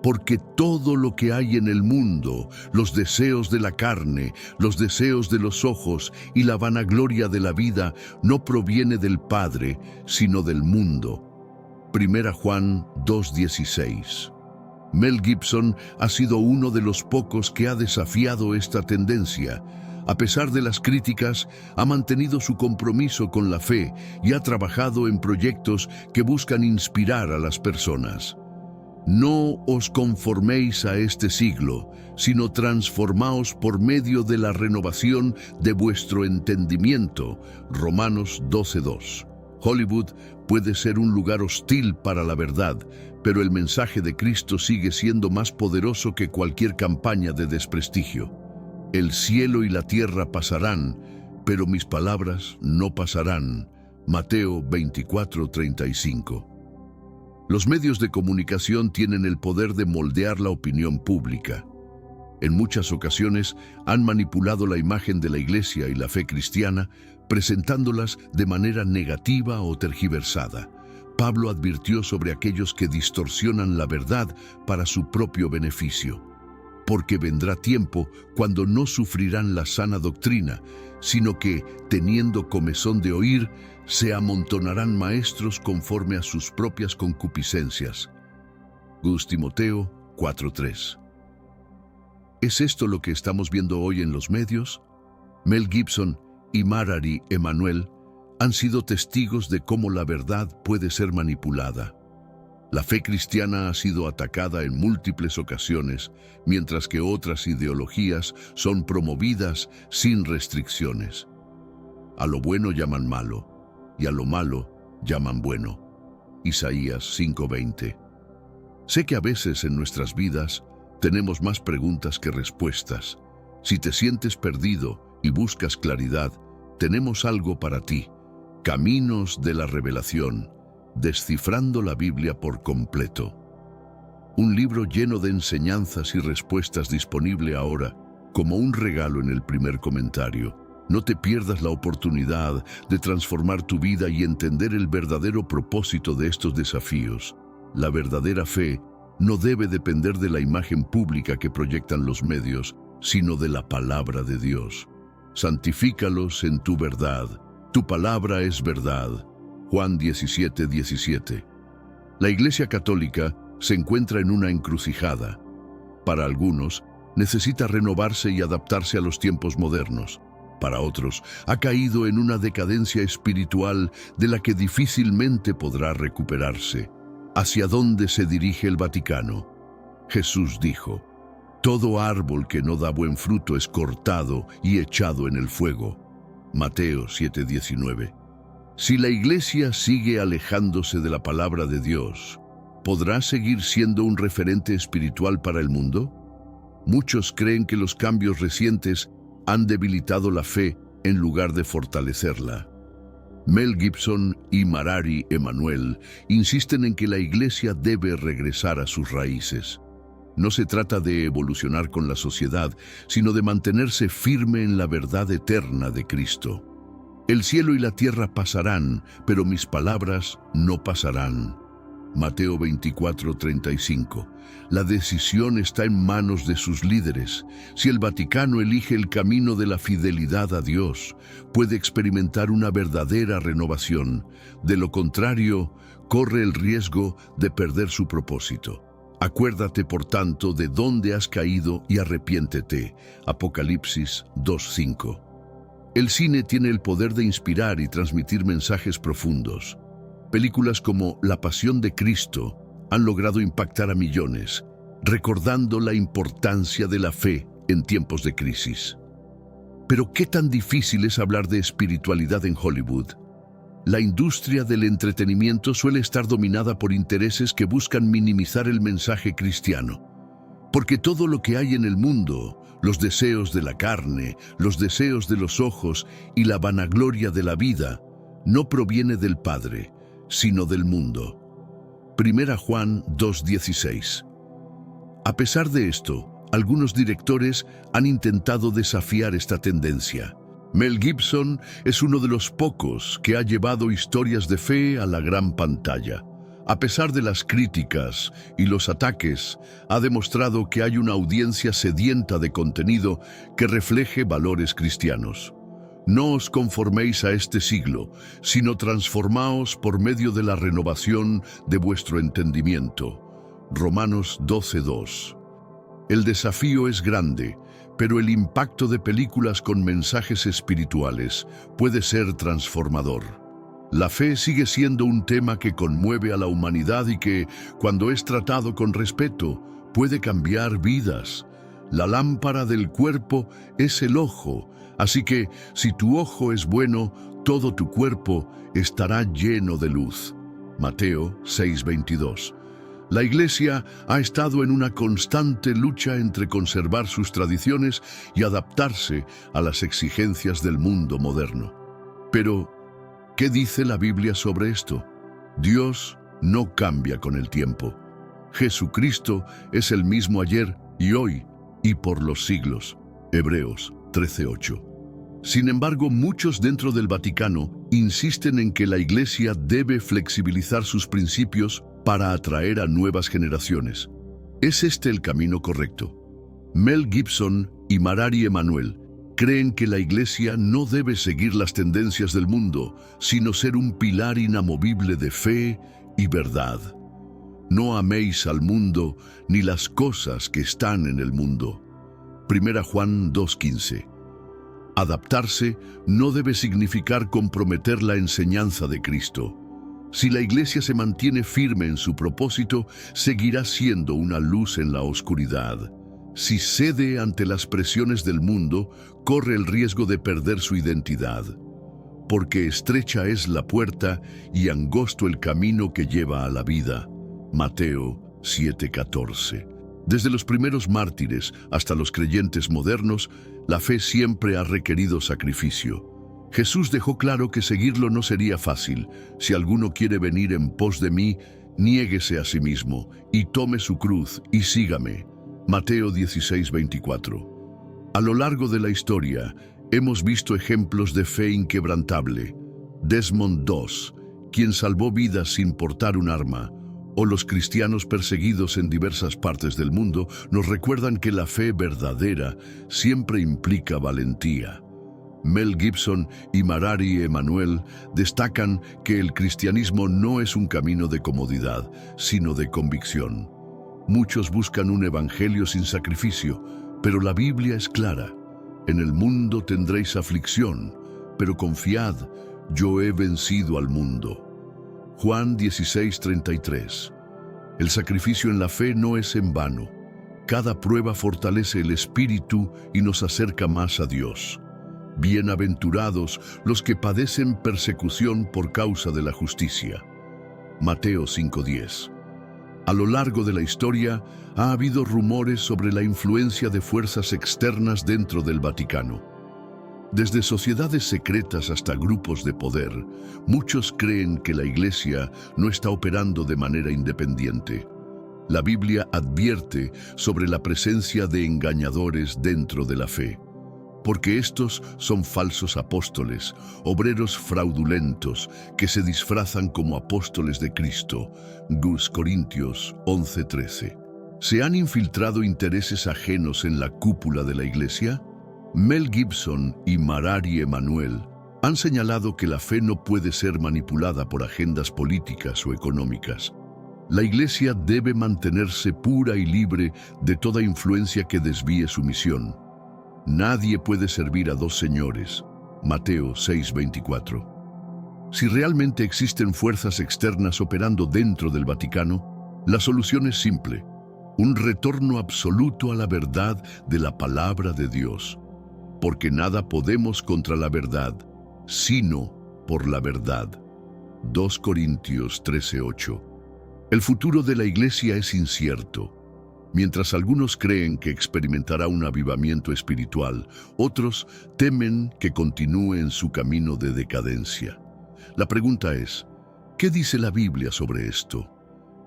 Speaker 1: Porque todo lo que hay en el mundo, los deseos de la carne, los deseos de los ojos y la vanagloria de la vida, no proviene del Padre, sino del mundo. 1 Juan 2:16. Mel Gibson ha sido uno de los pocos que ha desafiado esta tendencia. A pesar de las críticas, ha mantenido su compromiso con la fe y ha trabajado en proyectos que buscan inspirar a las personas. No os conforméis a este siglo, sino transformaos por medio de la renovación de vuestro entendimiento. Romanos 12:2. Hollywood puede ser un lugar hostil para la verdad, pero el mensaje de Cristo sigue siendo más poderoso que cualquier campaña de desprestigio. El cielo y la tierra pasarán, pero mis palabras no pasarán. Mateo 24:35. Los medios de comunicación tienen el poder de moldear la opinión pública. En muchas ocasiones han manipulado la imagen de la Iglesia y la fe cristiana, presentándolas de manera negativa o tergiversada. Pablo advirtió sobre aquellos que distorsionan la verdad para su propio beneficio. Porque vendrá tiempo cuando no sufrirán la sana doctrina, sino que, teniendo comezón de oír, se amontonarán maestros conforme a sus propias concupiscencias. 2 Timoteo 4:3. ¿Es esto lo que estamos viendo hoy en los medios? Mel Gibson y Marjorie Emanuel han sido testigos de cómo la verdad puede ser manipulada. La fe cristiana ha sido atacada en múltiples ocasiones, mientras que otras ideologías son promovidas sin restricciones. A lo bueno llaman malo, y a lo malo llaman bueno. Isaías 5:20. Sé que a veces en nuestras vidas tenemos más preguntas que respuestas. Si te sientes perdido y buscas claridad, tenemos algo para ti. Caminos de la Revelación, descifrando la Biblia por completo. Un libro lleno de enseñanzas y respuestas disponible ahora, como un regalo en el primer comentario. No te pierdas la oportunidad de transformar tu vida y entender el verdadero propósito de estos desafíos. La verdadera fe no debe depender de la imagen pública que proyectan los medios, sino de la palabra de Dios. Santifícalos en tu verdad. Tu palabra es verdad. Juan 17:17. La Iglesia Católica se encuentra en una encrucijada. Para algunos, necesita renovarse y adaptarse a los tiempos modernos. Para otros, ha caído en una decadencia espiritual de la que difícilmente podrá recuperarse. ¿Hacia dónde se dirige el Vaticano? Jesús dijo: todo árbol que no da buen fruto es cortado y echado en el fuego. Mateo 7:19. Si la Iglesia sigue alejándose de la palabra de Dios, ¿podrá seguir siendo un referente espiritual para el mundo? Muchos creen que los cambios recientes han debilitado la fe en lugar de fortalecerla. Mel Gibson y Marari Emanuel insisten en que la Iglesia debe regresar a sus raíces. No se trata de evolucionar con la sociedad, sino de mantenerse firme en la verdad eterna de Cristo. El cielo y la tierra pasarán, pero mis palabras no pasarán. Mateo 24:35. La decisión está en manos de sus líderes. Si el Vaticano elige el camino de la fidelidad a Dios, puede experimentar una verdadera renovación. De lo contrario, corre el riesgo de perder su propósito. Acuérdate, por tanto, de dónde has caído y arrepiéntete. Apocalipsis 2:5. El cine tiene el poder de inspirar y transmitir mensajes profundos. Películas como La Pasión de Cristo han logrado impactar a millones, recordando la importancia de la fe en tiempos de crisis. Pero ¿qué tan difícil es hablar de espiritualidad en Hollywood? La industria del entretenimiento suele estar dominada por intereses que buscan minimizar el mensaje cristiano. Porque todo lo que hay en el mundo, los deseos de la carne, los deseos de los ojos y la vanagloria de la vida, no proviene del Padre, sino del mundo. 1 Juan 2:16. A pesar de esto, algunos directores han intentado desafiar esta tendencia. Mel Gibson es uno de los pocos que ha llevado historias de fe a la gran pantalla. A pesar de las críticas y los ataques, ha demostrado que hay una audiencia sedienta de contenido que refleje valores cristianos. No os conforméis a este siglo, sino transformaos por medio de la renovación de vuestro entendimiento. Romanos 12:2. El desafío es grande, pero el impacto de películas con mensajes espirituales puede ser transformador. La fe sigue siendo un tema que conmueve a la humanidad y que, cuando es tratado con respeto, puede cambiar vidas. La lámpara del cuerpo es el ojo, así que si tu ojo es bueno, todo tu cuerpo estará lleno de luz. Mateo 6:22. La Iglesia ha estado en una constante lucha entre conservar sus tradiciones y adaptarse a las exigencias del mundo moderno. Pero, ¿qué dice la Biblia sobre esto? Dios no cambia con el tiempo. Jesucristo es el mismo ayer y hoy y por los siglos. Hebreos 13:8. Sin embargo, muchos dentro del Vaticano insisten en que la Iglesia debe flexibilizar sus principios para atraer a nuevas generaciones. ¿Es este el camino correcto? Mel Gibson y Marari Emanuel creen que la Iglesia no debe seguir las tendencias del mundo, sino ser un pilar inamovible de fe y verdad. No améis al mundo ni las cosas que están en el mundo. 1 Juan 2:15. Adaptarse no debe significar comprometer la enseñanza de Cristo. Si la Iglesia se mantiene firme en su propósito, seguirá siendo una luz en la oscuridad. Si cede ante las presiones del mundo, corre el riesgo de perder su identidad. Porque estrecha es la puerta y angosto el camino que lleva a la vida. Mateo 7:14. Desde los primeros mártires hasta los creyentes modernos, la fe siempre ha requerido sacrificio. Jesús dejó claro que seguirlo no sería fácil. Si alguno quiere venir en pos de mí, niéguese a sí mismo y tome su cruz y sígame. Mateo 16:24. A lo largo de la historia, hemos visto ejemplos de fe inquebrantable. Desmond II, quien salvó vidas sin portar un arma, o los cristianos perseguidos en diversas partes del mundo, nos recuerdan que la fe verdadera siempre implica valentía. Mel Gibson y Marari Emanuel destacan que el cristianismo no es un camino de comodidad, sino de convicción. Muchos buscan un evangelio sin sacrificio, pero la Biblia es clara. En el mundo tendréis aflicción, pero confiad, yo he vencido al mundo. Juan 16:33. El sacrificio en la fe no es en vano. Cada prueba fortalece el espíritu y nos acerca más a Dios. Bienaventurados los que padecen persecución por causa de la justicia. Mateo 5:10. A lo largo de la historia ha habido rumores sobre la influencia de fuerzas externas dentro del Vaticano. Desde sociedades secretas hasta grupos de poder, muchos creen que la Iglesia no está operando de manera independiente. La Biblia advierte sobre la presencia de engañadores dentro de la fe, porque estos son falsos apóstoles, obreros fraudulentos que se disfrazan como apóstoles de Cristo. 2 Corintios 11:13. ¿Se han infiltrado intereses ajenos en la cúpula de la Iglesia? Mel Gibson y Marari Emanuel han señalado que la fe no puede ser manipulada por agendas políticas o económicas. La Iglesia debe mantenerse pura y libre de toda influencia que desvíe su misión. Nadie puede servir a dos señores. Mateo 6:24. Si realmente existen fuerzas externas operando dentro del Vaticano, la solución es simple: un retorno absoluto a la verdad de la palabra de Dios. Porque nada podemos contra la verdad, sino por la verdad. 2 Corintios 13:8. El futuro de la Iglesia es incierto. Mientras algunos creen que experimentará un avivamiento espiritual, otros temen que continúe en su camino de decadencia. La pregunta es, ¿qué dice la Biblia sobre esto?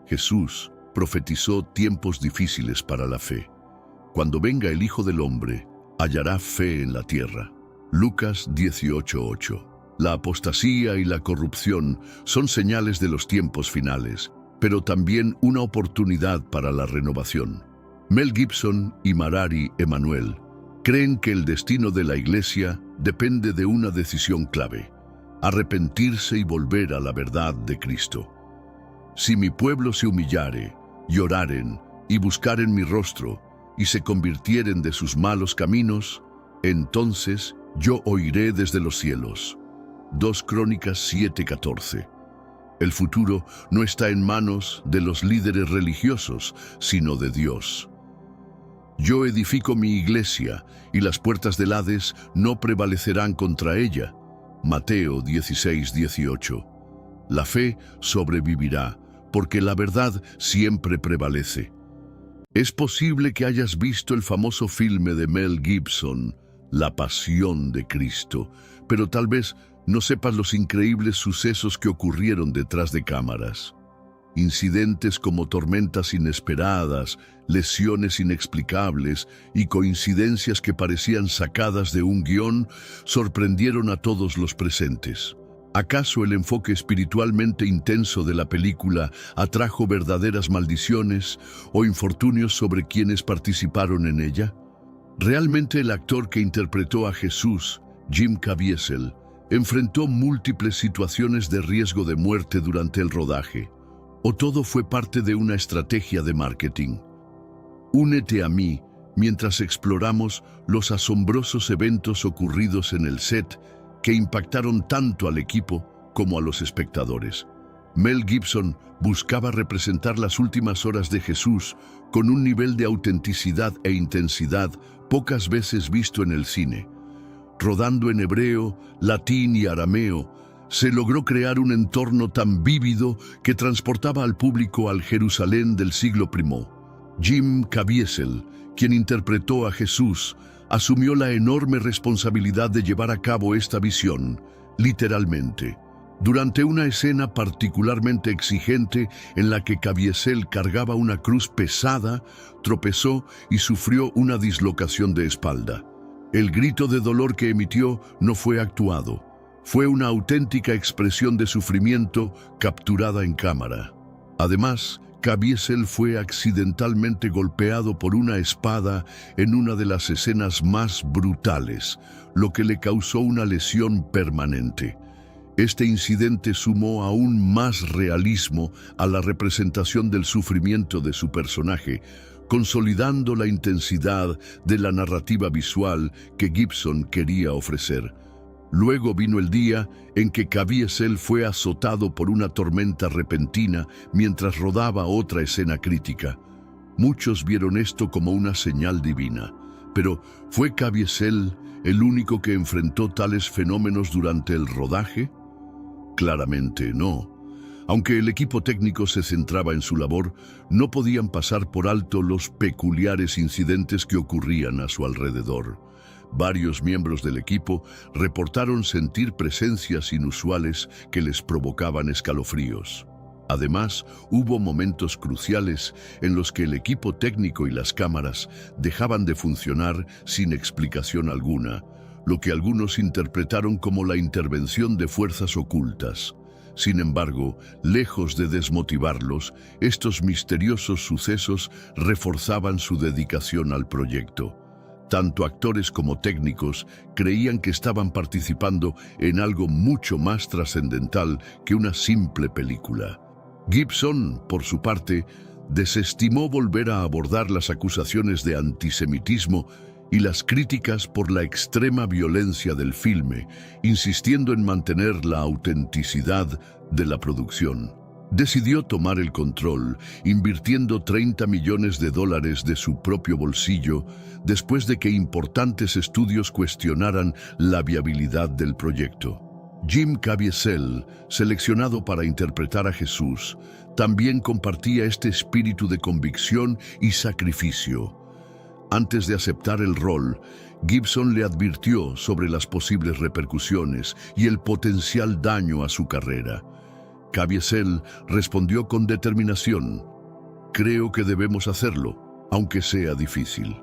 Speaker 1: Jesús profetizó tiempos difíciles para la fe. Cuando venga el Hijo del Hombre, hallará fe en la tierra. Lucas 18:8. La apostasía y la corrupción son señales de los tiempos finales, pero también una oportunidad para la renovación. Mel Gibson y Marari Emanuel creen que el destino de la Iglesia depende de una decisión clave: arrepentirse y volver a la verdad de Cristo. Si mi pueblo se humillare, lloraren y buscaren mi rostro, y se convirtieren de sus malos caminos, entonces yo oiré desde los cielos. 2 Crónicas 7:14. El futuro no está en manos de los líderes religiosos, sino de Dios. Yo edifico mi iglesia, y las puertas del Hades no prevalecerán contra ella. Mateo 16:18. La fe sobrevivirá, porque la verdad siempre prevalece. Es posible que hayas visto el famoso filme de Mel Gibson, La Pasión de Cristo, pero tal vez no sepas los increíbles sucesos que ocurrieron detrás de cámaras. Incidentes como tormentas inesperadas, lesiones inexplicables y coincidencias que parecían sacadas de un guión sorprendieron a todos los presentes. ¿Acaso el enfoque espiritualmente intenso de la película atrajo verdaderas maldiciones o infortunios sobre quienes participaron en ella? ¿Realmente el actor que interpretó a Jesús, Jim Caviezel, enfrentó múltiples situaciones de riesgo de muerte durante el rodaje? ¿O todo fue parte de una estrategia de marketing? Únete a mí mientras exploramos los asombrosos eventos ocurridos en el set que impactaron tanto al equipo como a los espectadores. Mel Gibson buscaba representar las últimas horas de Jesús con un nivel de autenticidad e intensidad pocas veces visto en el cine. Rodando en hebreo, latín y arameo, se logró crear un entorno tan vívido que transportaba al público al Jerusalén del siglo I. Jim Caviezel, quien interpretó a Jesús, asumió la enorme responsabilidad de llevar a cabo esta visión, literalmente. Durante una escena particularmente exigente en la que Caviezel cargaba una cruz pesada, tropezó y sufrió una dislocación de espalda. El grito de dolor que emitió no fue actuado. Fue una auténtica expresión de sufrimiento capturada en cámara. Además, Caviezel fue accidentalmente golpeado por una espada en una de las escenas más brutales, lo que le causó una lesión permanente. Este incidente sumó aún más realismo a la representación del sufrimiento de su personaje, consolidando la intensidad de la narrativa visual que Gibson quería ofrecer. Luego vino el día en que Caviezel fue azotado por una tormenta repentina mientras rodaba otra escena crítica. Muchos vieron esto como una señal divina, pero ¿fue Caviezel el único que enfrentó tales fenómenos durante el rodaje? Claramente no. Aunque el equipo técnico se centraba en su labor, no podían pasar por alto los peculiares incidentes que ocurrían a su alrededor. Varios miembros del equipo reportaron sentir presencias inusuales que les provocaban escalofríos. Además, hubo momentos cruciales en los que el equipo técnico y las cámaras dejaban de funcionar sin explicación alguna, lo que algunos interpretaron como la intervención de fuerzas ocultas. Sin embargo, lejos de desmotivarlos, estos misteriosos sucesos reforzaban su dedicación al proyecto. Tanto actores como técnicos creían que estaban participando en algo mucho más trascendental que una simple película. Gibson, por su parte, desestimó volver a abordar las acusaciones de antisemitismo y las críticas por la extrema violencia del filme, insistiendo en mantener la autenticidad de la producción. Decidió tomar el control, invirtiendo $30 millones de su propio bolsillo, después de que importantes estudios cuestionaran la viabilidad del proyecto. Jim Caviezel, seleccionado para interpretar a Jesús, también compartía este espíritu de convicción y sacrificio. Antes de aceptar el rol, Gibson le advirtió sobre las posibles repercusiones y el potencial daño a su carrera. Caviezel respondió con determinación: "Creo que debemos hacerlo, aunque sea difícil".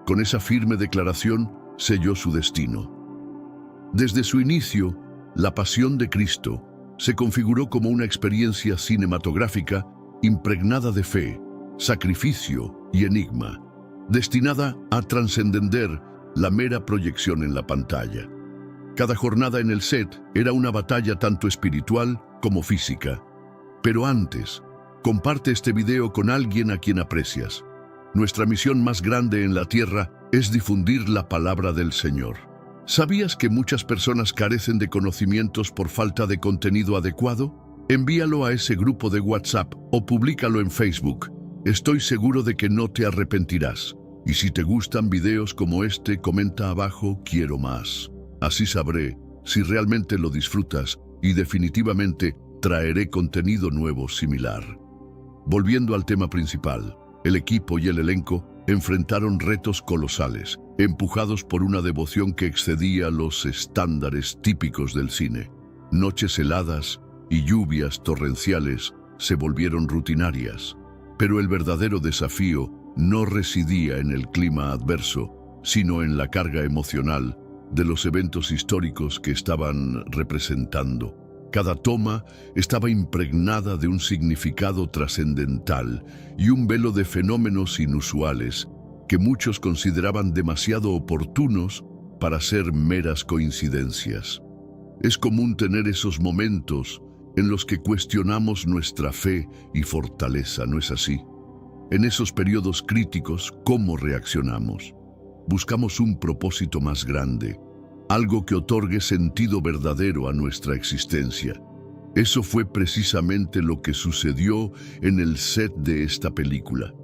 Speaker 1: Con esa firme declaración, selló su destino. Desde su inicio, La Pasión de Cristo se configuró como una experiencia cinematográfica impregnada de fe, sacrificio y enigma, destinada a trascender la mera proyección en la pantalla. Cada jornada en el set era una batalla tanto espiritual como física. Pero antes, comparte este video con alguien a quien aprecias. Nuestra misión más grande en la tierra es difundir la palabra del Señor. ¿Sabías que muchas personas carecen de conocimientos por falta de contenido adecuado? Envíalo a ese grupo de WhatsApp o públicalo en Facebook. Estoy seguro de que no te arrepentirás. Y si te gustan videos como este, comenta abajo "quiero más". Así sabré si realmente lo disfrutas y definitivamente traeré contenido nuevo similar. Volviendo al tema principal, el equipo y el elenco enfrentaron retos colosales, empujados por una devoción que excedía los estándares típicos del cine. Noches heladas y lluvias torrenciales se volvieron rutinarias, pero el verdadero desafío no residía en el clima adverso, sino en la carga emocional de los eventos históricos que estaban representando. Cada toma estaba impregnada de un significado trascendental y un velo de fenómenos inusuales que muchos consideraban demasiado oportunos para ser meras coincidencias. Es común tener esos momentos en los que cuestionamos nuestra fe y fortaleza, ¿no es así? En esos periodos críticos, ¿cómo reaccionamos? Buscamos un propósito más grande, algo que otorgue sentido verdadero a nuestra existencia. Eso fue precisamente lo que sucedió en el set de esta película.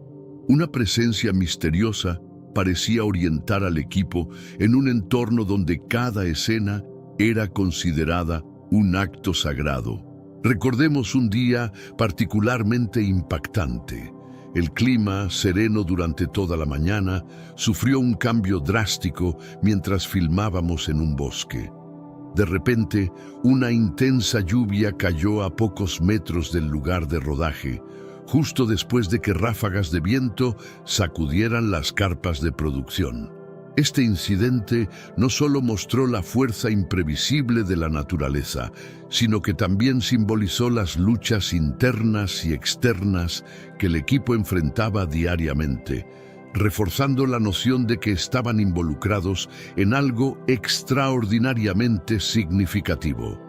Speaker 1: Una presencia misteriosa parecía orientar al equipo en un entorno donde cada escena era considerada un acto sagrado. Recordemos un día particularmente impactante. El clima, sereno durante toda la mañana, sufrió un cambio drástico mientras filmábamos en un bosque. De repente, una intensa lluvia cayó a pocos metros del lugar de rodaje, justo después de que ráfagas de viento sacudieran las carpas de producción. Este incidente no solo mostró la fuerza imprevisible de la naturaleza, sino que también simbolizó las luchas internas y externas que el equipo enfrentaba diariamente, reforzando la noción de que estaban involucrados en algo extraordinariamente significativo.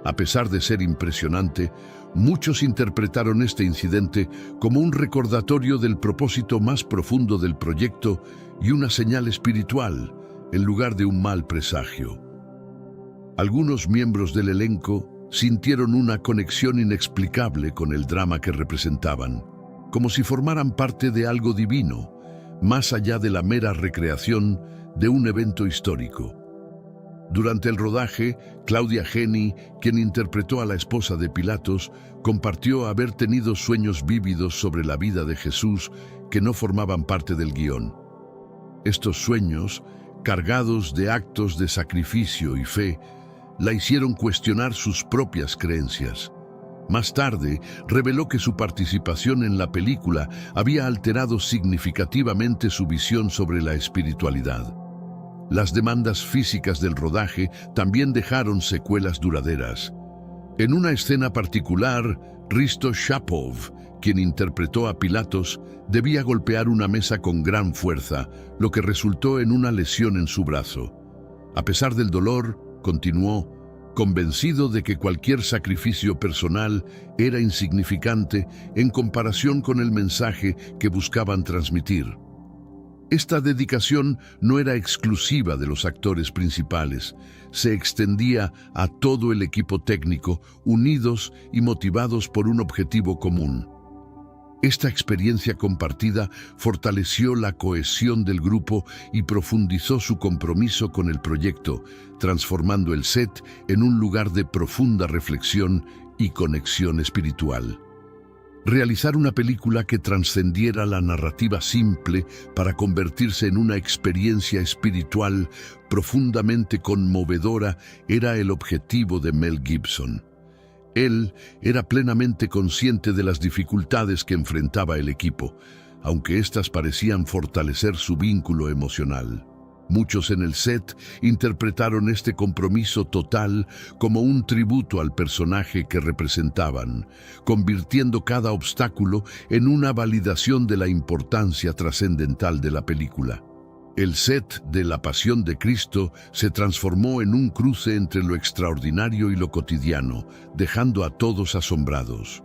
Speaker 1: A pesar de ser impresionante, muchos interpretaron este incidente como un recordatorio del propósito más profundo del proyecto y una señal espiritual, en lugar de un mal presagio. Algunos miembros del elenco sintieron una conexión inexplicable con el drama que representaban, como si formaran parte de algo divino, más allá de la mera recreación de un evento histórico. Durante el rodaje, Claudia Geni, quien interpretó a la esposa de Pilatos, compartió haber tenido sueños vívidos sobre la vida de Jesús que no formaban parte del guión. Estos sueños, cargados de actos de sacrificio y fe, la hicieron cuestionar sus propias creencias. Más tarde, reveló que su participación en la película había alterado significativamente su visión sobre la espiritualidad. Las demandas físicas del rodaje también dejaron secuelas duraderas. En una escena particular, Risto Shapov, quien interpretó a Pilatos, debía golpear una mesa con gran fuerza, lo que resultó en una lesión en su brazo. A pesar del dolor, continuó, convencido de que cualquier sacrificio personal era insignificante en comparación con el mensaje que buscaban transmitir. Esta dedicación no era exclusiva de los actores principales, se extendía a todo el equipo técnico, unidos y motivados por un objetivo común. Esta experiencia compartida fortaleció la cohesión del grupo y profundizó su compromiso con el proyecto, transformando el set en un lugar de profunda reflexión y conexión espiritual. Realizar una película que trascendiera la narrativa simple para convertirse en una experiencia espiritual profundamente conmovedora era el objetivo de Mel Gibson. Él era plenamente consciente de las dificultades que enfrentaba el equipo, aunque éstas parecían fortalecer su vínculo emocional. Muchos en el set interpretaron este compromiso total como un tributo al personaje que representaban, convirtiendo cada obstáculo en una validación de la importancia trascendental de la película. El set de La Pasión de Cristo se transformó en un cruce entre lo extraordinario y lo cotidiano, dejando a todos asombrados.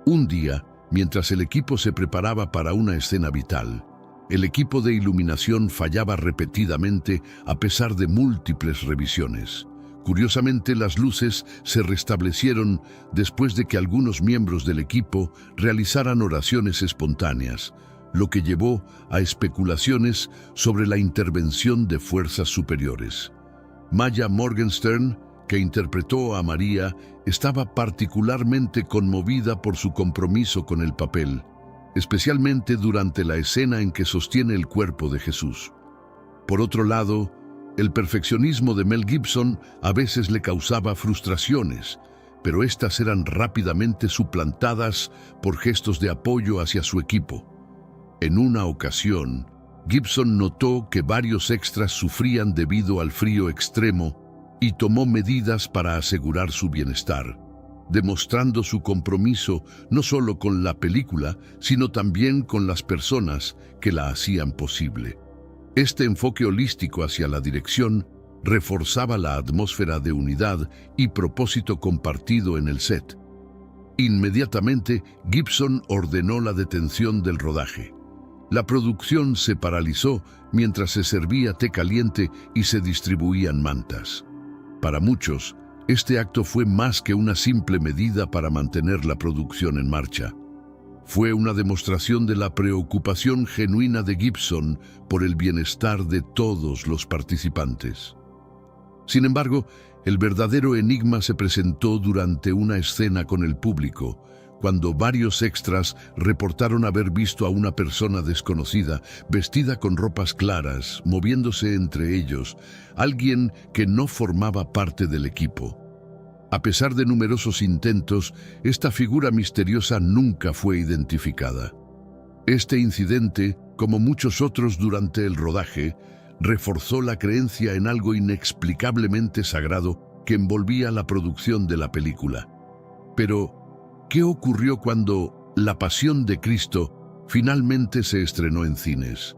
Speaker 1: Un día, mientras el equipo se preparaba para una escena vital, el equipo de iluminación fallaba repetidamente a pesar de múltiples revisiones. Curiosamente, las luces se restablecieron después de que algunos miembros del equipo realizaran oraciones espontáneas, lo que llevó a especulaciones sobre la intervención de fuerzas superiores. Maya Morgenstern, que interpretó a María, estaba particularmente conmovida por su compromiso con el papel, especialmente durante la escena en que sostiene el cuerpo de Jesús. Por otro lado, el perfeccionismo de Mel Gibson a veces le causaba frustraciones, pero éstas eran rápidamente suplantadas por gestos de apoyo hacia su equipo. En una ocasión, Gibson notó que varios extras sufrían debido al frío extremo y tomó medidas para asegurar su bienestar, demostrando su compromiso no solo con la película, sino también con las personas que la hacían posible. Este enfoque holístico hacia la dirección reforzaba la atmósfera de unidad y propósito compartido en el set. Inmediatamente, Gibson ordenó la detención del rodaje. La producción se paralizó mientras se servía té caliente y se distribuían mantas. Para muchos, este acto fue más que una simple medida para mantener la producción en marcha. Fue una demostración de la preocupación genuina de Gibson por el bienestar de todos los participantes. Sin embargo, el verdadero enigma se presentó durante una escena con el público, cuando varios extras reportaron haber visto a una persona desconocida, vestida con ropas claras, moviéndose entre ellos, alguien que no formaba parte del equipo. A pesar de numerosos intentos, esta figura misteriosa nunca fue identificada. Este incidente, como muchos otros durante el rodaje, reforzó la creencia en algo inexplicablemente sagrado que envolvía la producción de la película. Pero, ¿qué ocurrió cuando La Pasión de Cristo finalmente se estrenó en cines?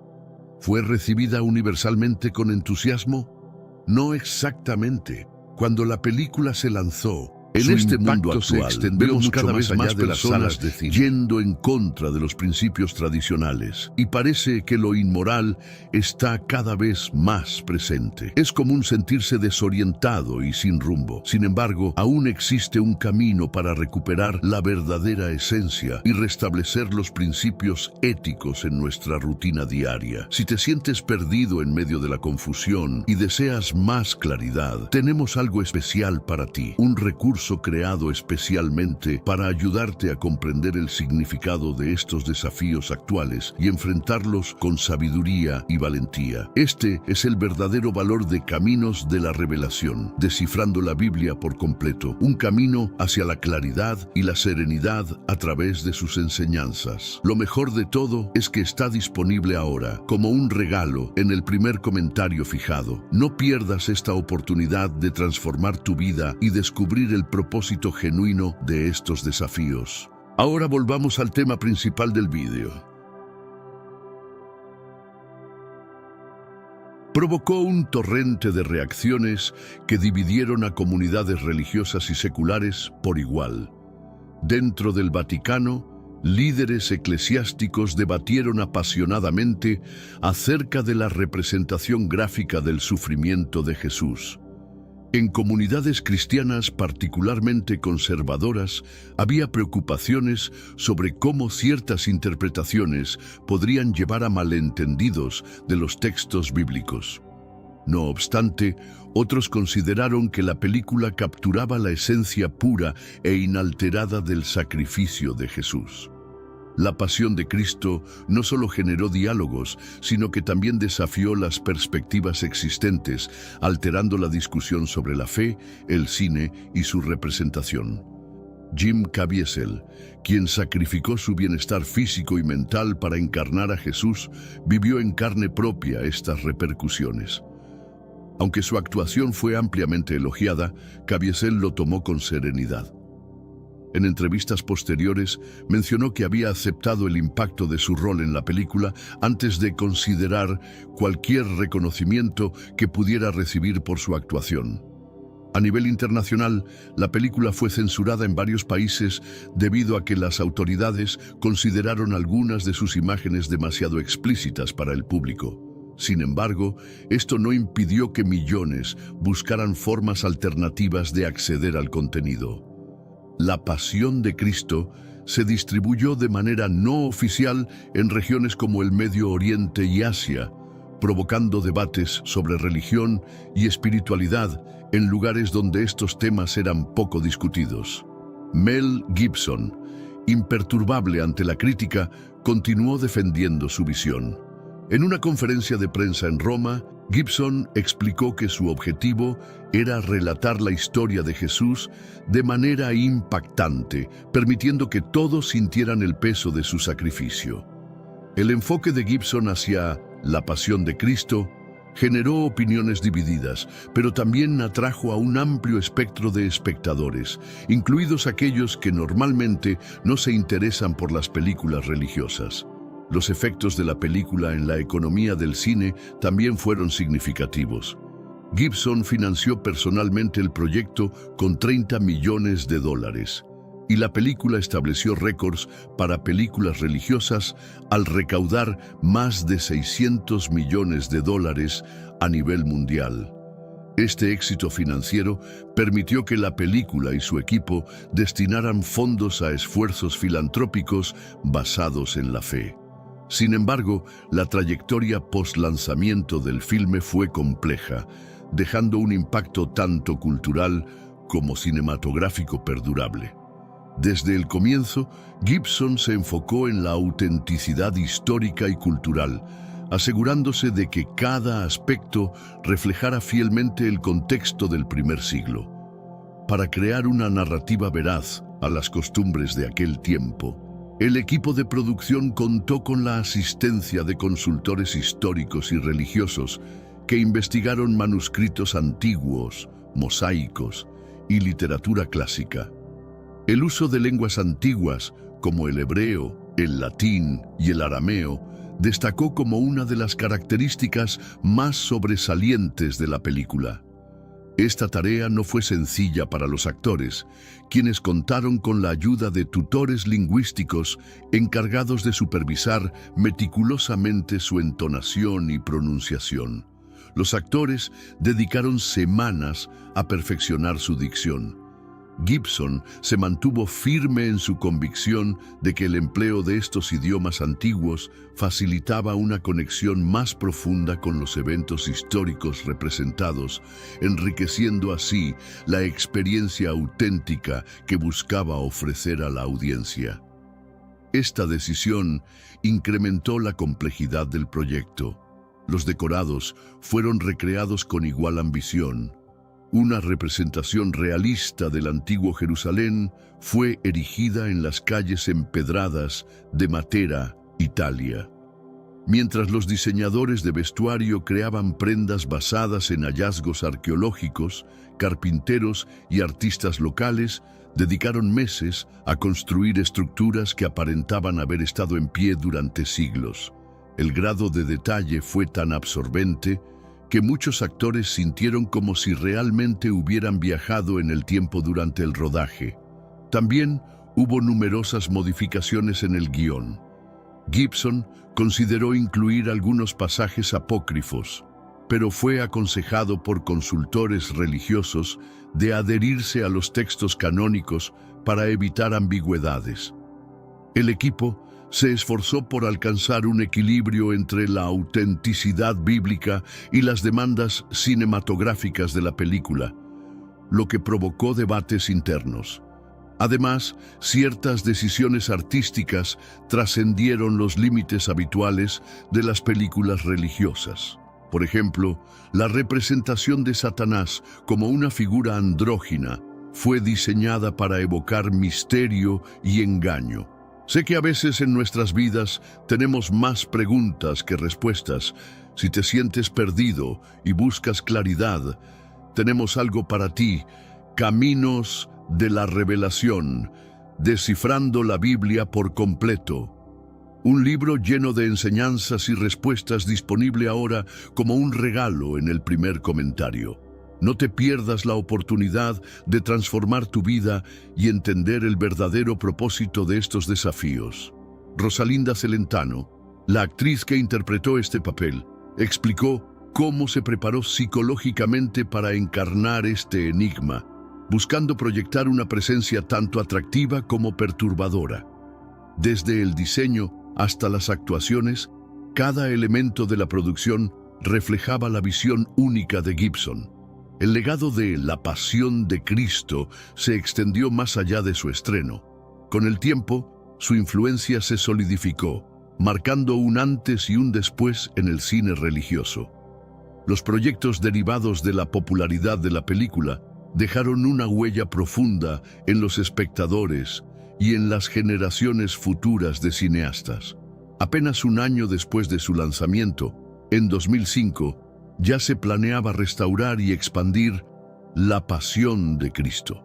Speaker 1: ¿Fue recibida universalmente con entusiasmo? No exactamente. Cuando la película se lanzó, en este mundo actual, se extendió cada vez más de las salas de cine, yendo en contra de los principios tradicionales, y parece que lo inmoral está cada vez más presente. Es común sentirse desorientado y sin rumbo. Sin embargo, aún existe un camino para recuperar la verdadera esencia y restablecer los principios éticos en nuestra rutina diaria. Si te sientes perdido en medio de la confusión y deseas más claridad, tenemos algo especial para ti, un recurso creado especialmente para ayudarte a comprender el significado de estos desafíos actuales y enfrentarlos con sabiduría y valentía. Este es el verdadero valor de Caminos de la Revelación, descifrando la Biblia por completo, un camino hacia la claridad y la serenidad a través de sus enseñanzas. Lo mejor de todo es que está disponible ahora, como un regalo, en el primer comentario fijado. No pierdas esta oportunidad de transformar tu vida y descubrir el propósito genuino de estos desafíos. Ahora volvamos al tema principal del vídeo. Provocó un torrente de reacciones que dividieron a comunidades religiosas y seculares por igual. Dentro del Vaticano, líderes eclesiásticos debatieron apasionadamente acerca de la representación gráfica del sufrimiento de Jesús. En comunidades cristianas particularmente conservadoras, había preocupaciones sobre cómo ciertas interpretaciones podrían llevar a malentendidos de los textos bíblicos. No obstante, otros consideraron que la película capturaba la esencia pura e inalterada del sacrificio de Jesús. La Pasión de Cristo no solo generó diálogos, sino que también desafió las perspectivas existentes, alterando la discusión sobre la fe, el cine y su representación. Jim Caviezel, quien sacrificó su bienestar físico y mental para encarnar a Jesús, vivió en carne propia estas repercusiones. Aunque su actuación fue ampliamente elogiada, Caviezel lo tomó con serenidad. En entrevistas posteriores, mencionó que había aceptado el impacto de su rol en la película antes de considerar cualquier reconocimiento que pudiera recibir por su actuación. A nivel internacional, la película fue censurada en varios países debido a que las autoridades consideraron algunas de sus imágenes demasiado explícitas para el público. Sin embargo, esto no impidió que millones buscaran formas alternativas de acceder al contenido. La Pasión de Cristo se distribuyó de manera no oficial en regiones como el Medio Oriente y Asia, provocando debates sobre religión y espiritualidad en lugares donde estos temas eran poco discutidos. Mel Gibson, imperturbable ante la crítica, continuó defendiendo su visión. En una conferencia de prensa en Roma, Gibson explicó que su objetivo era relatar la historia de Jesús de manera impactante, permitiendo que todos sintieran el peso de su sacrificio. El enfoque de Gibson hacia la Pasión de Cristo generó opiniones divididas, pero también atrajo a un amplio espectro de espectadores, incluidos aquellos que normalmente no se interesan por las películas religiosas. Los efectos de la película en la economía del cine también fueron significativos. Gibson financió personalmente el proyecto con $30 millones. y la película estableció récords para películas religiosas al recaudar más de $600 millones a nivel mundial. Este éxito financiero permitió que la película y su equipo destinaran fondos a esfuerzos filantrópicos basados en la fe. Sin embargo, la trayectoria post-lanzamiento del filme fue compleja, dejando un impacto tanto cultural como cinematográfico perdurable. Desde el comienzo, Gibson se enfocó en la autenticidad histórica y cultural, asegurándose de que cada aspecto reflejara fielmente el contexto del primer siglo. Para crear una narrativa veraz a las costumbres de aquel tiempo, el equipo de producción contó con la asistencia de consultores históricos y religiosos que investigaron manuscritos antiguos, mosaicos y literatura clásica. El uso de lenguas antiguas, como el hebreo, el latín y el arameo, destacó como una de las características más sobresalientes de la película. Esta tarea no fue sencilla para los actores, quienes contaron con la ayuda de tutores lingüísticos encargados de supervisar meticulosamente su entonación y pronunciación. Los actores dedicaron semanas a perfeccionar su dicción. Gibson se mantuvo firme en su convicción de que el empleo de estos idiomas antiguos facilitaba una conexión más profunda con los eventos históricos representados, enriqueciendo así la experiencia auténtica que buscaba ofrecer a la audiencia. Esta decisión incrementó la complejidad del proyecto. Los decorados fueron recreados con igual ambición. Una representación realista del antiguo Jerusalén fue erigida en las calles empedradas de Matera, Italia. Mientras los diseñadores de vestuario creaban prendas basadas en hallazgos arqueológicos, carpinteros y artistas locales dedicaron meses a construir estructuras que aparentaban haber estado en pie durante siglos. El grado de detalle fue tan absorbente que muchos actores sintieron como si realmente hubieran viajado en el tiempo durante el rodaje. También hubo numerosas modificaciones en el guión. Gibson consideró incluir algunos pasajes apócrifos, pero fue aconsejado por consultores religiosos de adherirse a los textos canónicos para evitar ambigüedades. El equipo se esforzó por alcanzar un equilibrio entre la autenticidad bíblica y las demandas cinematográficas de la película, lo que provocó debates internos. Además, ciertas decisiones artísticas trascendieron los límites habituales de las películas religiosas. Por ejemplo, la representación de Satanás como una figura andrógina fue diseñada para evocar misterio y engaño. Sé que a veces en nuestras vidas tenemos más preguntas que respuestas. Si te sientes perdido y buscas claridad, tenemos algo para ti: Caminos de la Revelación, descifrando la Biblia por completo. Un libro lleno de enseñanzas y respuestas disponible ahora como un regalo en el primer comentario. No te pierdas la oportunidad de transformar tu vida y entender el verdadero propósito de estos desafíos. Rosalinda Celentano, la actriz que interpretó este papel, explicó cómo se preparó psicológicamente para encarnar este enigma, buscando proyectar una presencia tanto atractiva como perturbadora. Desde el diseño hasta las actuaciones, cada elemento de la producción reflejaba la visión única de Gibson. El legado de La Pasión de Cristo se extendió más allá de su estreno. Con el tiempo, su influencia se solidificó, marcando un antes y un después en el cine religioso. Los proyectos derivados de la popularidad de la película dejaron una huella profunda en los espectadores y en las generaciones futuras de cineastas. Apenas un año después de su lanzamiento, en 2005, ya se planeaba restaurar y expandir La Pasión de Cristo.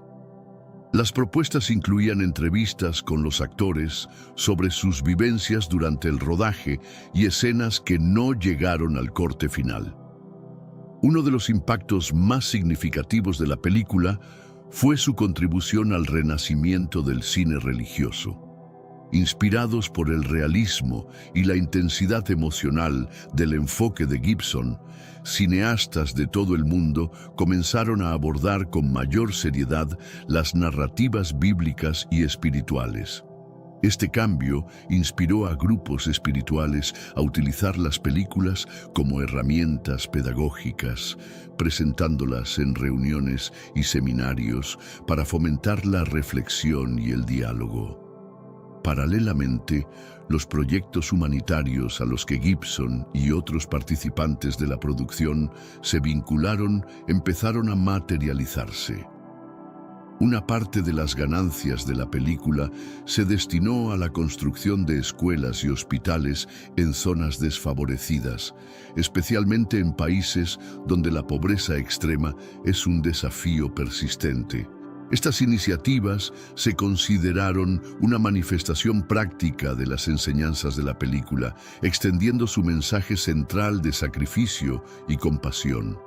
Speaker 1: Las propuestas incluían entrevistas con los actores sobre sus vivencias durante el rodaje y escenas que no llegaron al corte final. Uno de los impactos más significativos de la película fue su contribución al renacimiento del cine religioso. Inspirados por el realismo y la intensidad emocional del enfoque de Gibson, cineastas de todo el mundo comenzaron a abordar con mayor seriedad las narrativas bíblicas y espirituales. Este cambio inspiró a grupos espirituales a utilizar las películas como herramientas pedagógicas, presentándolas en reuniones y seminarios para fomentar la reflexión y el diálogo. Paralelamente, los proyectos humanitarios a los que Gibson y otros participantes de la producción se vincularon empezaron a materializarse. Una parte de las ganancias de la película se destinó a la construcción de escuelas y hospitales en zonas desfavorecidas, especialmente en países donde la pobreza extrema es un desafío persistente. Estas iniciativas se consideraron una manifestación práctica de las enseñanzas de la película, extendiendo su mensaje central de sacrificio y compasión.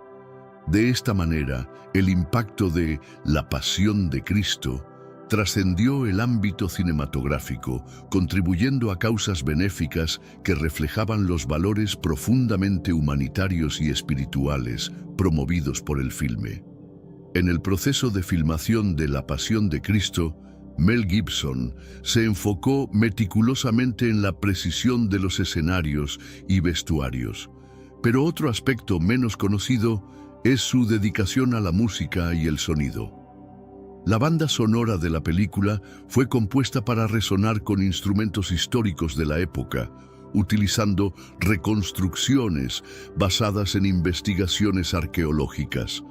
Speaker 1: De esta manera, el impacto de La Pasión de Cristo trascendió el ámbito cinematográfico, contribuyendo a causas benéficas que reflejaban los valores profundamente humanitarios y espirituales promovidos por el filme. En el proceso de filmación de La Pasión de Cristo, Mel Gibson se enfocó meticulosamente en la precisión de los escenarios y vestuarios. Pero otro aspecto menos conocido es su dedicación a la música y el sonido. La banda sonora de la película fue compuesta para resonar con instrumentos históricos de la época, utilizando reconstrucciones basadas en investigaciones arqueológicas.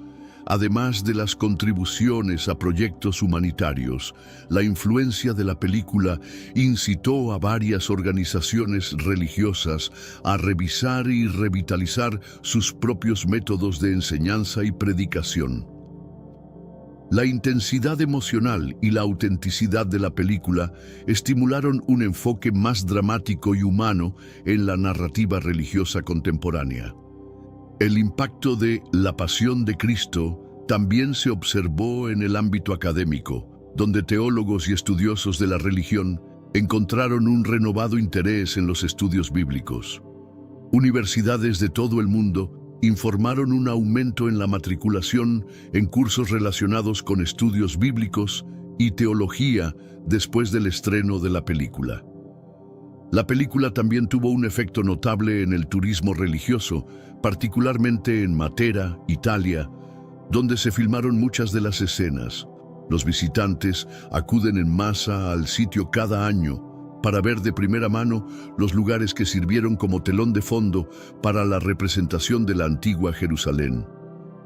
Speaker 1: Además de las contribuciones a proyectos humanitarios, la influencia de la película incitó a varias organizaciones religiosas a revisar y revitalizar sus propios métodos de enseñanza y predicación. La intensidad emocional y la autenticidad de la película estimularon un enfoque más dramático y humano en la narrativa religiosa contemporánea. El impacto de La Pasión de Cristo también se observó en el ámbito académico, donde teólogos y estudiosos de la religión encontraron un renovado interés en los estudios bíblicos. Universidades de todo el mundo informaron un aumento en la matriculación en cursos relacionados con estudios bíblicos y teología después del estreno de la película. La película también tuvo un efecto notable en el turismo religioso, particularmente en Matera, Italia, donde se filmaron muchas de las escenas. Los visitantes acuden en masa al sitio cada año para ver de primera mano los lugares que sirvieron como telón de fondo para la representación de la antigua Jerusalén.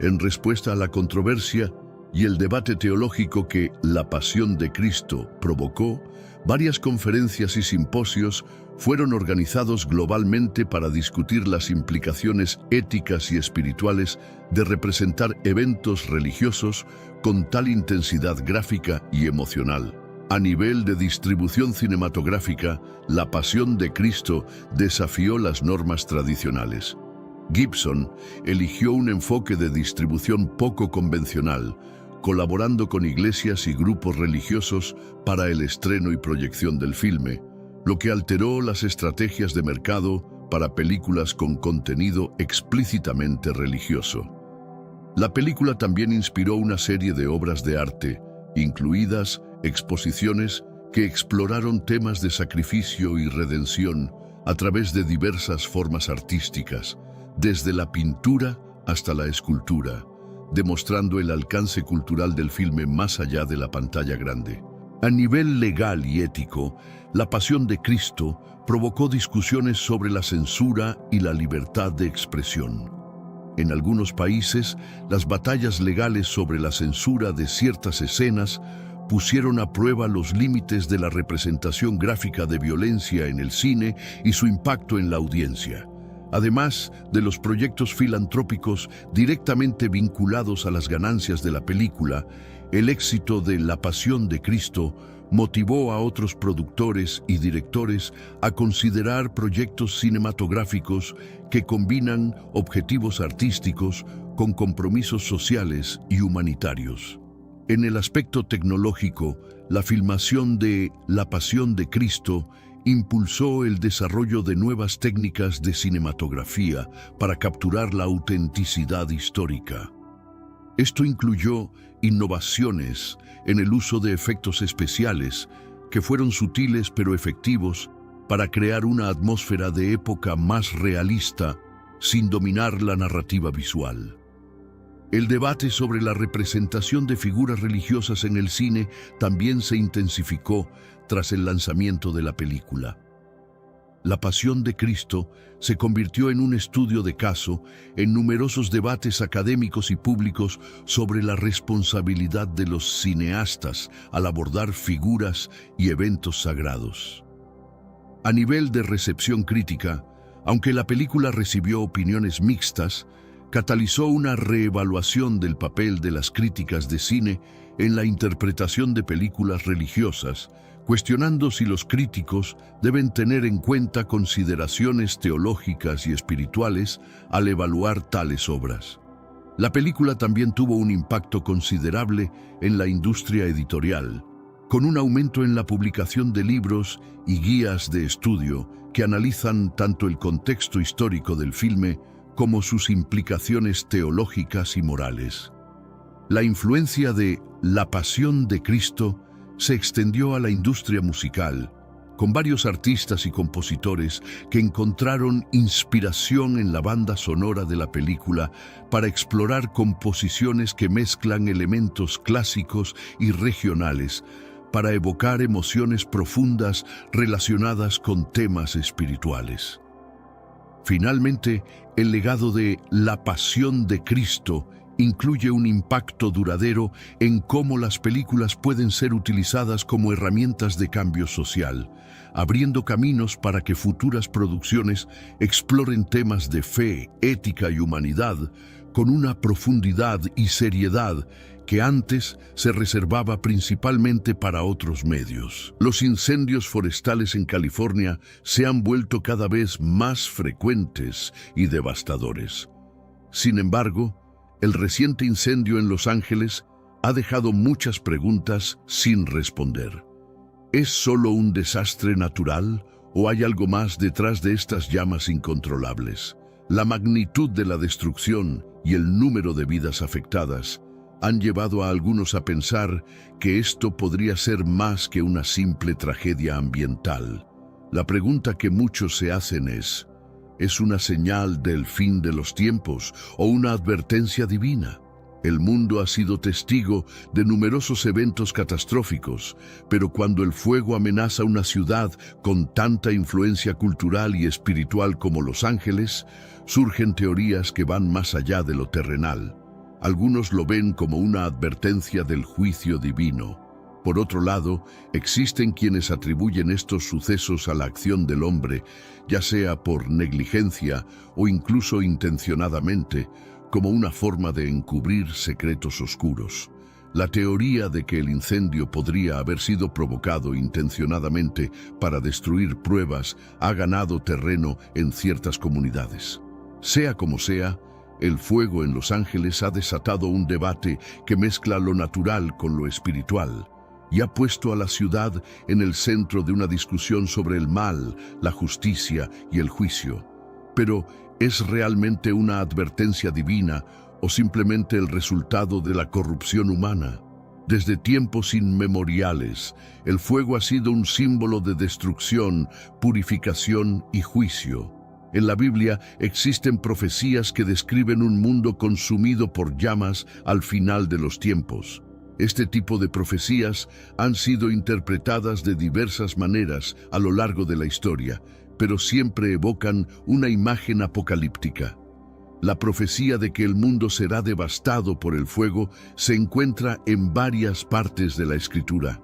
Speaker 1: En respuesta a la controversia y el debate teológico que La Pasión de Cristo provocó, varias conferencias y simposios fueron organizados globalmente para discutir las implicaciones éticas y espirituales de representar eventos religiosos con tal intensidad gráfica y emocional. A nivel de distribución cinematográfica, La Pasión de Cristo desafió las normas tradicionales. Gibson eligió un enfoque de distribución poco convencional, colaborando con iglesias y grupos religiosos para el estreno y proyección del filme, lo que alteró las estrategias de mercado para películas con contenido explícitamente religioso. La película también inspiró una serie de obras de arte, incluidas exposiciones que exploraron temas de sacrificio y redención a través de diversas formas artísticas, desde la pintura hasta la escultura, demostrando el alcance cultural del filme más allá de la pantalla grande. A nivel legal y ético, La Pasión de Cristo provocó discusiones sobre la censura y la libertad de expresión. En algunos países, las batallas legales sobre la censura de ciertas escenas pusieron a prueba los límites de la representación gráfica de violencia en el cine y su impacto en la audiencia. Además de los proyectos filantrópicos directamente vinculados a las ganancias de la película, el éxito de La Pasión de Cristo motivó a otros productores y directores a considerar proyectos cinematográficos que combinan objetivos artísticos con compromisos sociales y humanitarios. En el aspecto tecnológico, la filmación de La Pasión de Cristo impulsó el desarrollo de nuevas técnicas de cinematografía para capturar la autenticidad histórica. Esto incluyó innovaciones en el uso de efectos especiales que fueron sutiles pero efectivos para crear una atmósfera de época más realista sin dominar la narrativa visual. El debate sobre la representación de figuras religiosas en el cine también se intensificó tras el lanzamiento de la película. La Pasión de Cristo se convirtió en un estudio de caso en numerosos debates académicos y públicos sobre la responsabilidad de los cineastas al abordar figuras y eventos sagrados. A nivel de recepción crítica, aunque la película recibió opiniones mixtas, catalizó una reevaluación del papel de las críticas de cine en la interpretación de películas religiosas, cuestionando si los críticos deben tener en cuenta consideraciones teológicas y espirituales al evaluar tales obras. La película también tuvo un impacto considerable en la industria editorial, con un aumento en la publicación de libros y guías de estudio que analizan tanto el contexto histórico del filme como sus implicaciones teológicas y morales. La influencia de La Pasión de Cristo se extendió a la industria musical, con varios artistas y compositores que encontraron inspiración en la banda sonora de la película para explorar composiciones que mezclan elementos clásicos y regionales para evocar emociones profundas relacionadas con temas espirituales. Finalmente, el legado de La Pasión de Cristo incluye un impacto duradero en cómo las películas pueden ser utilizadas como herramientas de cambio social, abriendo caminos para que futuras producciones exploren temas de fe, ética y humanidad con una profundidad y seriedad que antes se reservaba principalmente para otros medios. Los incendios forestales en California se han vuelto cada vez más frecuentes y devastadores. Sin embargo, el reciente incendio en Los Ángeles ha dejado muchas preguntas sin responder. ¿Es solo un desastre natural o hay algo más detrás de estas llamas incontrolables? La magnitud de la destrucción y el número de vidas afectadas han llevado a algunos a pensar que esto podría ser más que una simple tragedia ambiental. La pregunta que muchos se hacen ¿es una señal del fin de los tiempos o una advertencia divina? El mundo ha sido testigo de numerosos eventos catastróficos, pero cuando el fuego amenaza una ciudad con tanta influencia cultural y espiritual como Los Ángeles, surgen teorías que van más allá de lo terrenal. Algunos lo ven como una advertencia del juicio divino. Por otro lado, existen quienes atribuyen estos sucesos a la acción del hombre, ya sea por negligencia o incluso intencionadamente, como una forma de encubrir secretos oscuros. La teoría de que el incendio podría haber sido provocado intencionadamente para destruir pruebas ha ganado terreno en ciertas comunidades. Sea como sea, el fuego en Los Ángeles ha desatado un debate que mezcla lo natural con lo espiritual y ha puesto a la ciudad en el centro de una discusión sobre el mal, la justicia y el juicio. Pero, ¿es realmente una advertencia divina o simplemente el resultado de la corrupción humana? Desde tiempos inmemoriales, el fuego ha sido un símbolo de destrucción, purificación y juicio. En la Biblia existen profecías que describen un mundo consumido por llamas al final de los tiempos. Este tipo de profecías han sido interpretadas de diversas maneras a lo largo de la historia, pero siempre evocan una imagen apocalíptica. La profecía de que el mundo será devastado por el fuego se encuentra en varias partes de la Escritura.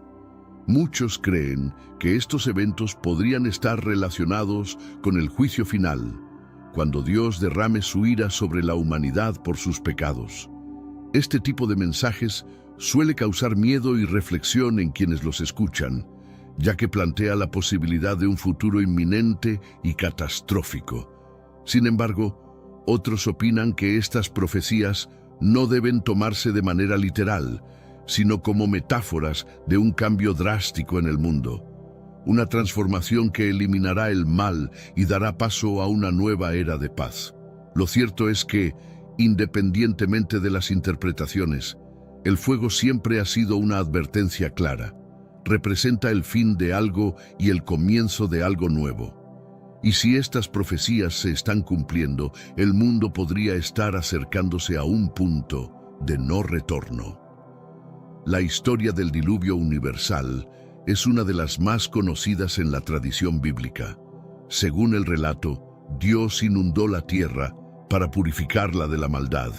Speaker 1: Muchos creen que estos eventos podrían estar relacionados con el juicio final, cuando Dios derrame su ira sobre la humanidad por sus pecados. Este tipo de mensajes suele causar miedo y reflexión en quienes los escuchan, ya que plantea la posibilidad de un futuro inminente y catastrófico. Sin embargo, otros opinan que estas profecías no deben tomarse de manera literal, sino como metáforas de un cambio drástico en el mundo. Una transformación que eliminará el mal y dará paso a una nueva era de paz. Lo cierto es que, independientemente de las interpretaciones, el fuego siempre ha sido una advertencia clara. Representa el fin de algo y el comienzo de algo nuevo. Y si estas profecías se están cumpliendo, el mundo podría estar acercándose a un punto de no retorno. La historia del diluvio universal es una de las más conocidas en la tradición bíblica. Según el relato, Dios inundó la tierra para purificarla de la maldad,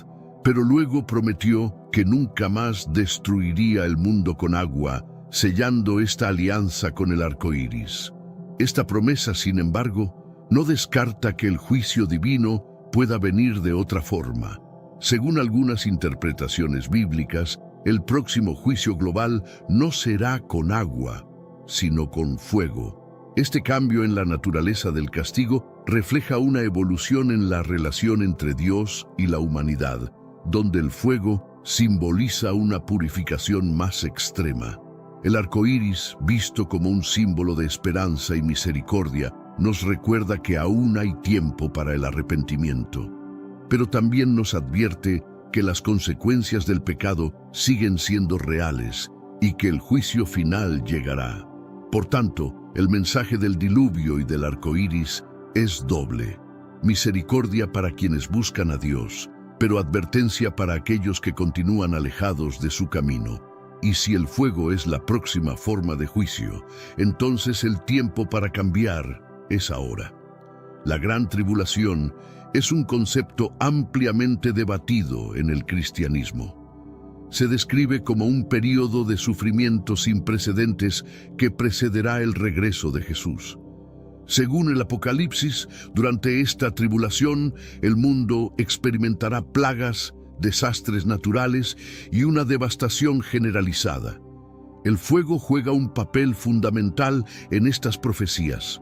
Speaker 1: pero luego prometió que nunca más destruiría el mundo con agua, sellando esta alianza con el arco iris. Esta promesa, sin embargo, no descarta que el juicio divino pueda venir de otra forma. Según algunas interpretaciones bíblicas, el próximo juicio global no será con agua, sino con fuego. Este cambio en la naturaleza del castigo refleja una evolución en la relación entre Dios y la humanidad, donde el fuego simboliza una purificación más extrema. El arco iris, visto como un símbolo de esperanza y misericordia, nos recuerda que aún hay tiempo para el arrepentimiento. Pero también nos advierte que las consecuencias del pecado siguen siendo reales y que el juicio final llegará. Por tanto, el mensaje del diluvio y del arco iris es doble: misericordia para quienes buscan a Dios, pero advertencia para aquellos que continúan alejados de su camino. Y si el fuego es la próxima forma de juicio, entonces el tiempo para cambiar es ahora. La gran tribulación es un concepto ampliamente debatido en el cristianismo. Se describe como un período de sufrimiento sin precedentes que precederá el regreso de Jesús. Según el Apocalipsis, durante esta tribulación, el mundo experimentará plagas, desastres naturales y una devastación generalizada. El fuego juega un papel fundamental en estas profecías.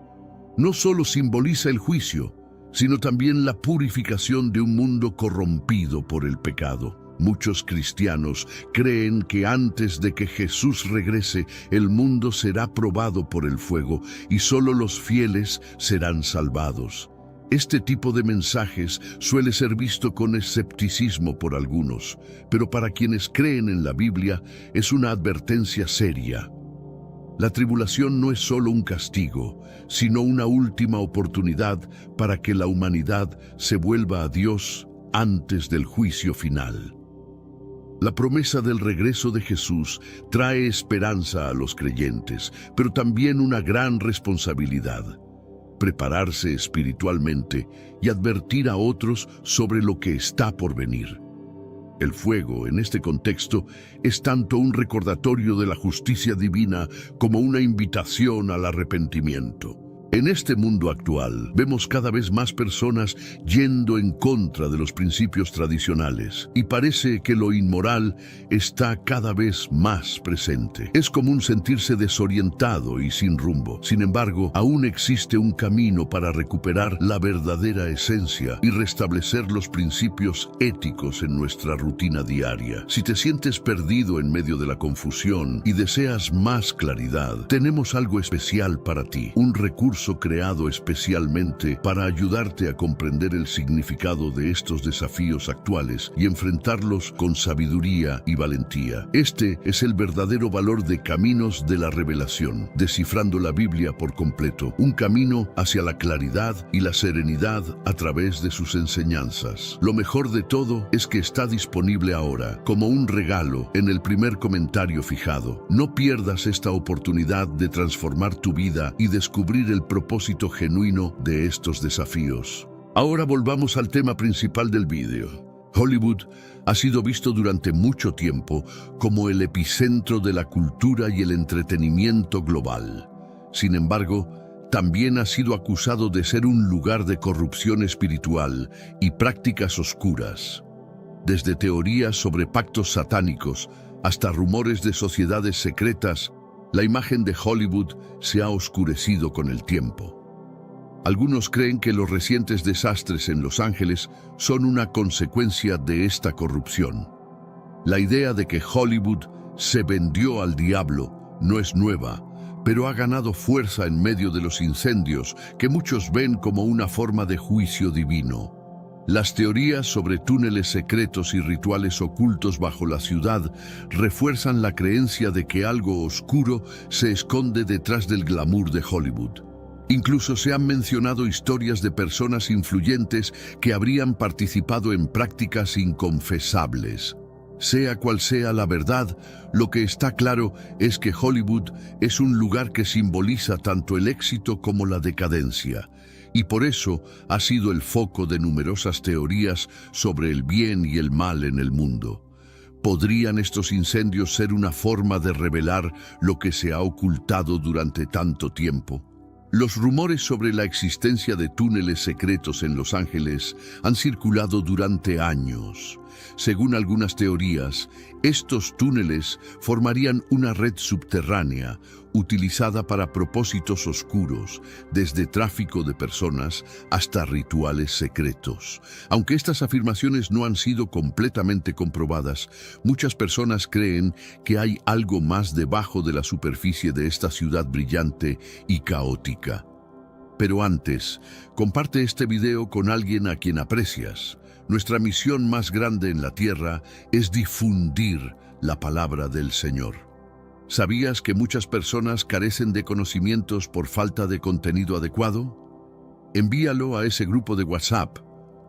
Speaker 1: No solo simboliza el juicio, sino también la purificación de un mundo corrompido por el pecado. Muchos cristianos creen que antes de que Jesús regrese, el mundo será probado por el fuego y solo los fieles serán salvados. Este tipo de mensajes suele ser visto con escepticismo por algunos, pero para quienes creen en la Biblia es una advertencia seria. La tribulación no es solo un castigo, sino una última oportunidad para que la humanidad se vuelva a Dios antes del juicio final. La promesa del regreso de Jesús trae esperanza a los creyentes, pero también una gran responsabilidad: prepararse espiritualmente y advertir a otros sobre lo que está por venir. El fuego, en este contexto, es tanto un recordatorio de la justicia divina como una invitación al arrepentimiento. En este mundo actual, vemos cada vez más personas yendo en contra de los principios tradicionales, y parece que lo inmoral está cada vez más presente. Es común sentirse desorientado y sin rumbo. Sin embargo, aún existe un camino para recuperar la verdadera esencia y restablecer los principios éticos en nuestra rutina diaria. Si te sientes perdido en medio de la confusión y deseas más claridad, tenemos algo especial para ti, un recurso creado especialmente para ayudarte a comprender el significado de estos desafíos actuales y enfrentarlos con sabiduría y valentía. Este es el verdadero valor de Caminos de la Revelación, descifrando la Biblia por completo, un camino hacia la claridad y la serenidad a través de sus enseñanzas. Lo mejor de todo es que está disponible ahora, como un regalo, en el primer comentario fijado. No pierdas esta oportunidad de transformar tu vida y descubrir el propósito genuino de estos desafíos. Ahora volvamos al tema principal del vídeo. Hollywood ha sido visto durante mucho tiempo como el epicentro de la cultura y el entretenimiento global. Sin embargo, también ha sido acusado de ser un lugar de corrupción espiritual y prácticas oscuras. Desde teorías sobre pactos satánicos hasta rumores de sociedades secretas, la imagen de Hollywood se ha oscurecido con el tiempo. Algunos creen que los recientes desastres en Los Ángeles son una consecuencia de esta corrupción. La idea de que Hollywood se vendió al diablo, no es nueva, pero ha ganado fuerza en medio de los incendios que muchos ven como una forma de juicio divino. Las teorías sobre túneles secretos y rituales ocultos bajo la ciudad refuerzan la creencia de que algo oscuro se esconde detrás del glamour de Hollywood. Incluso se han mencionado historias de personas influyentes que habrían participado en prácticas inconfesables. Sea cual sea la verdad, lo que está claro es que Hollywood es un lugar que simboliza tanto el éxito como la decadencia, y por eso ha sido el foco de numerosas teorías sobre el bien y el mal en el mundo. ¿Podrían estos incendios ser una forma de revelar lo que se ha ocultado durante tanto tiempo? Los rumores sobre la existencia de túneles secretos en Los Ángeles han circulado durante años. Según algunas teorías, estos túneles formarían una red subterránea utilizada para propósitos oscuros, desde tráfico de personas hasta rituales secretos. Aunque estas afirmaciones no han sido completamente comprobadas, muchas personas creen que hay algo más debajo de la superficie de esta ciudad brillante y caótica. Pero antes, comparte este video con alguien a quien aprecias. Nuestra misión más grande en la tierra es difundir la palabra del Señor. ¿Sabías que muchas personas carecen de conocimientos por falta de contenido adecuado? Envíalo a ese grupo de WhatsApp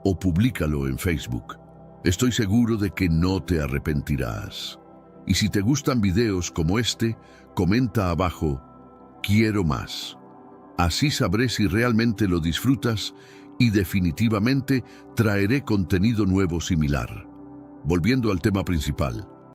Speaker 1: o públicalo en Facebook. Estoy seguro de que no te arrepentirás. Y si te gustan videos como este, comenta abajo, quiero más. Así sabré si realmente lo disfrutas y definitivamente traeré contenido nuevo similar. Volviendo al tema principal,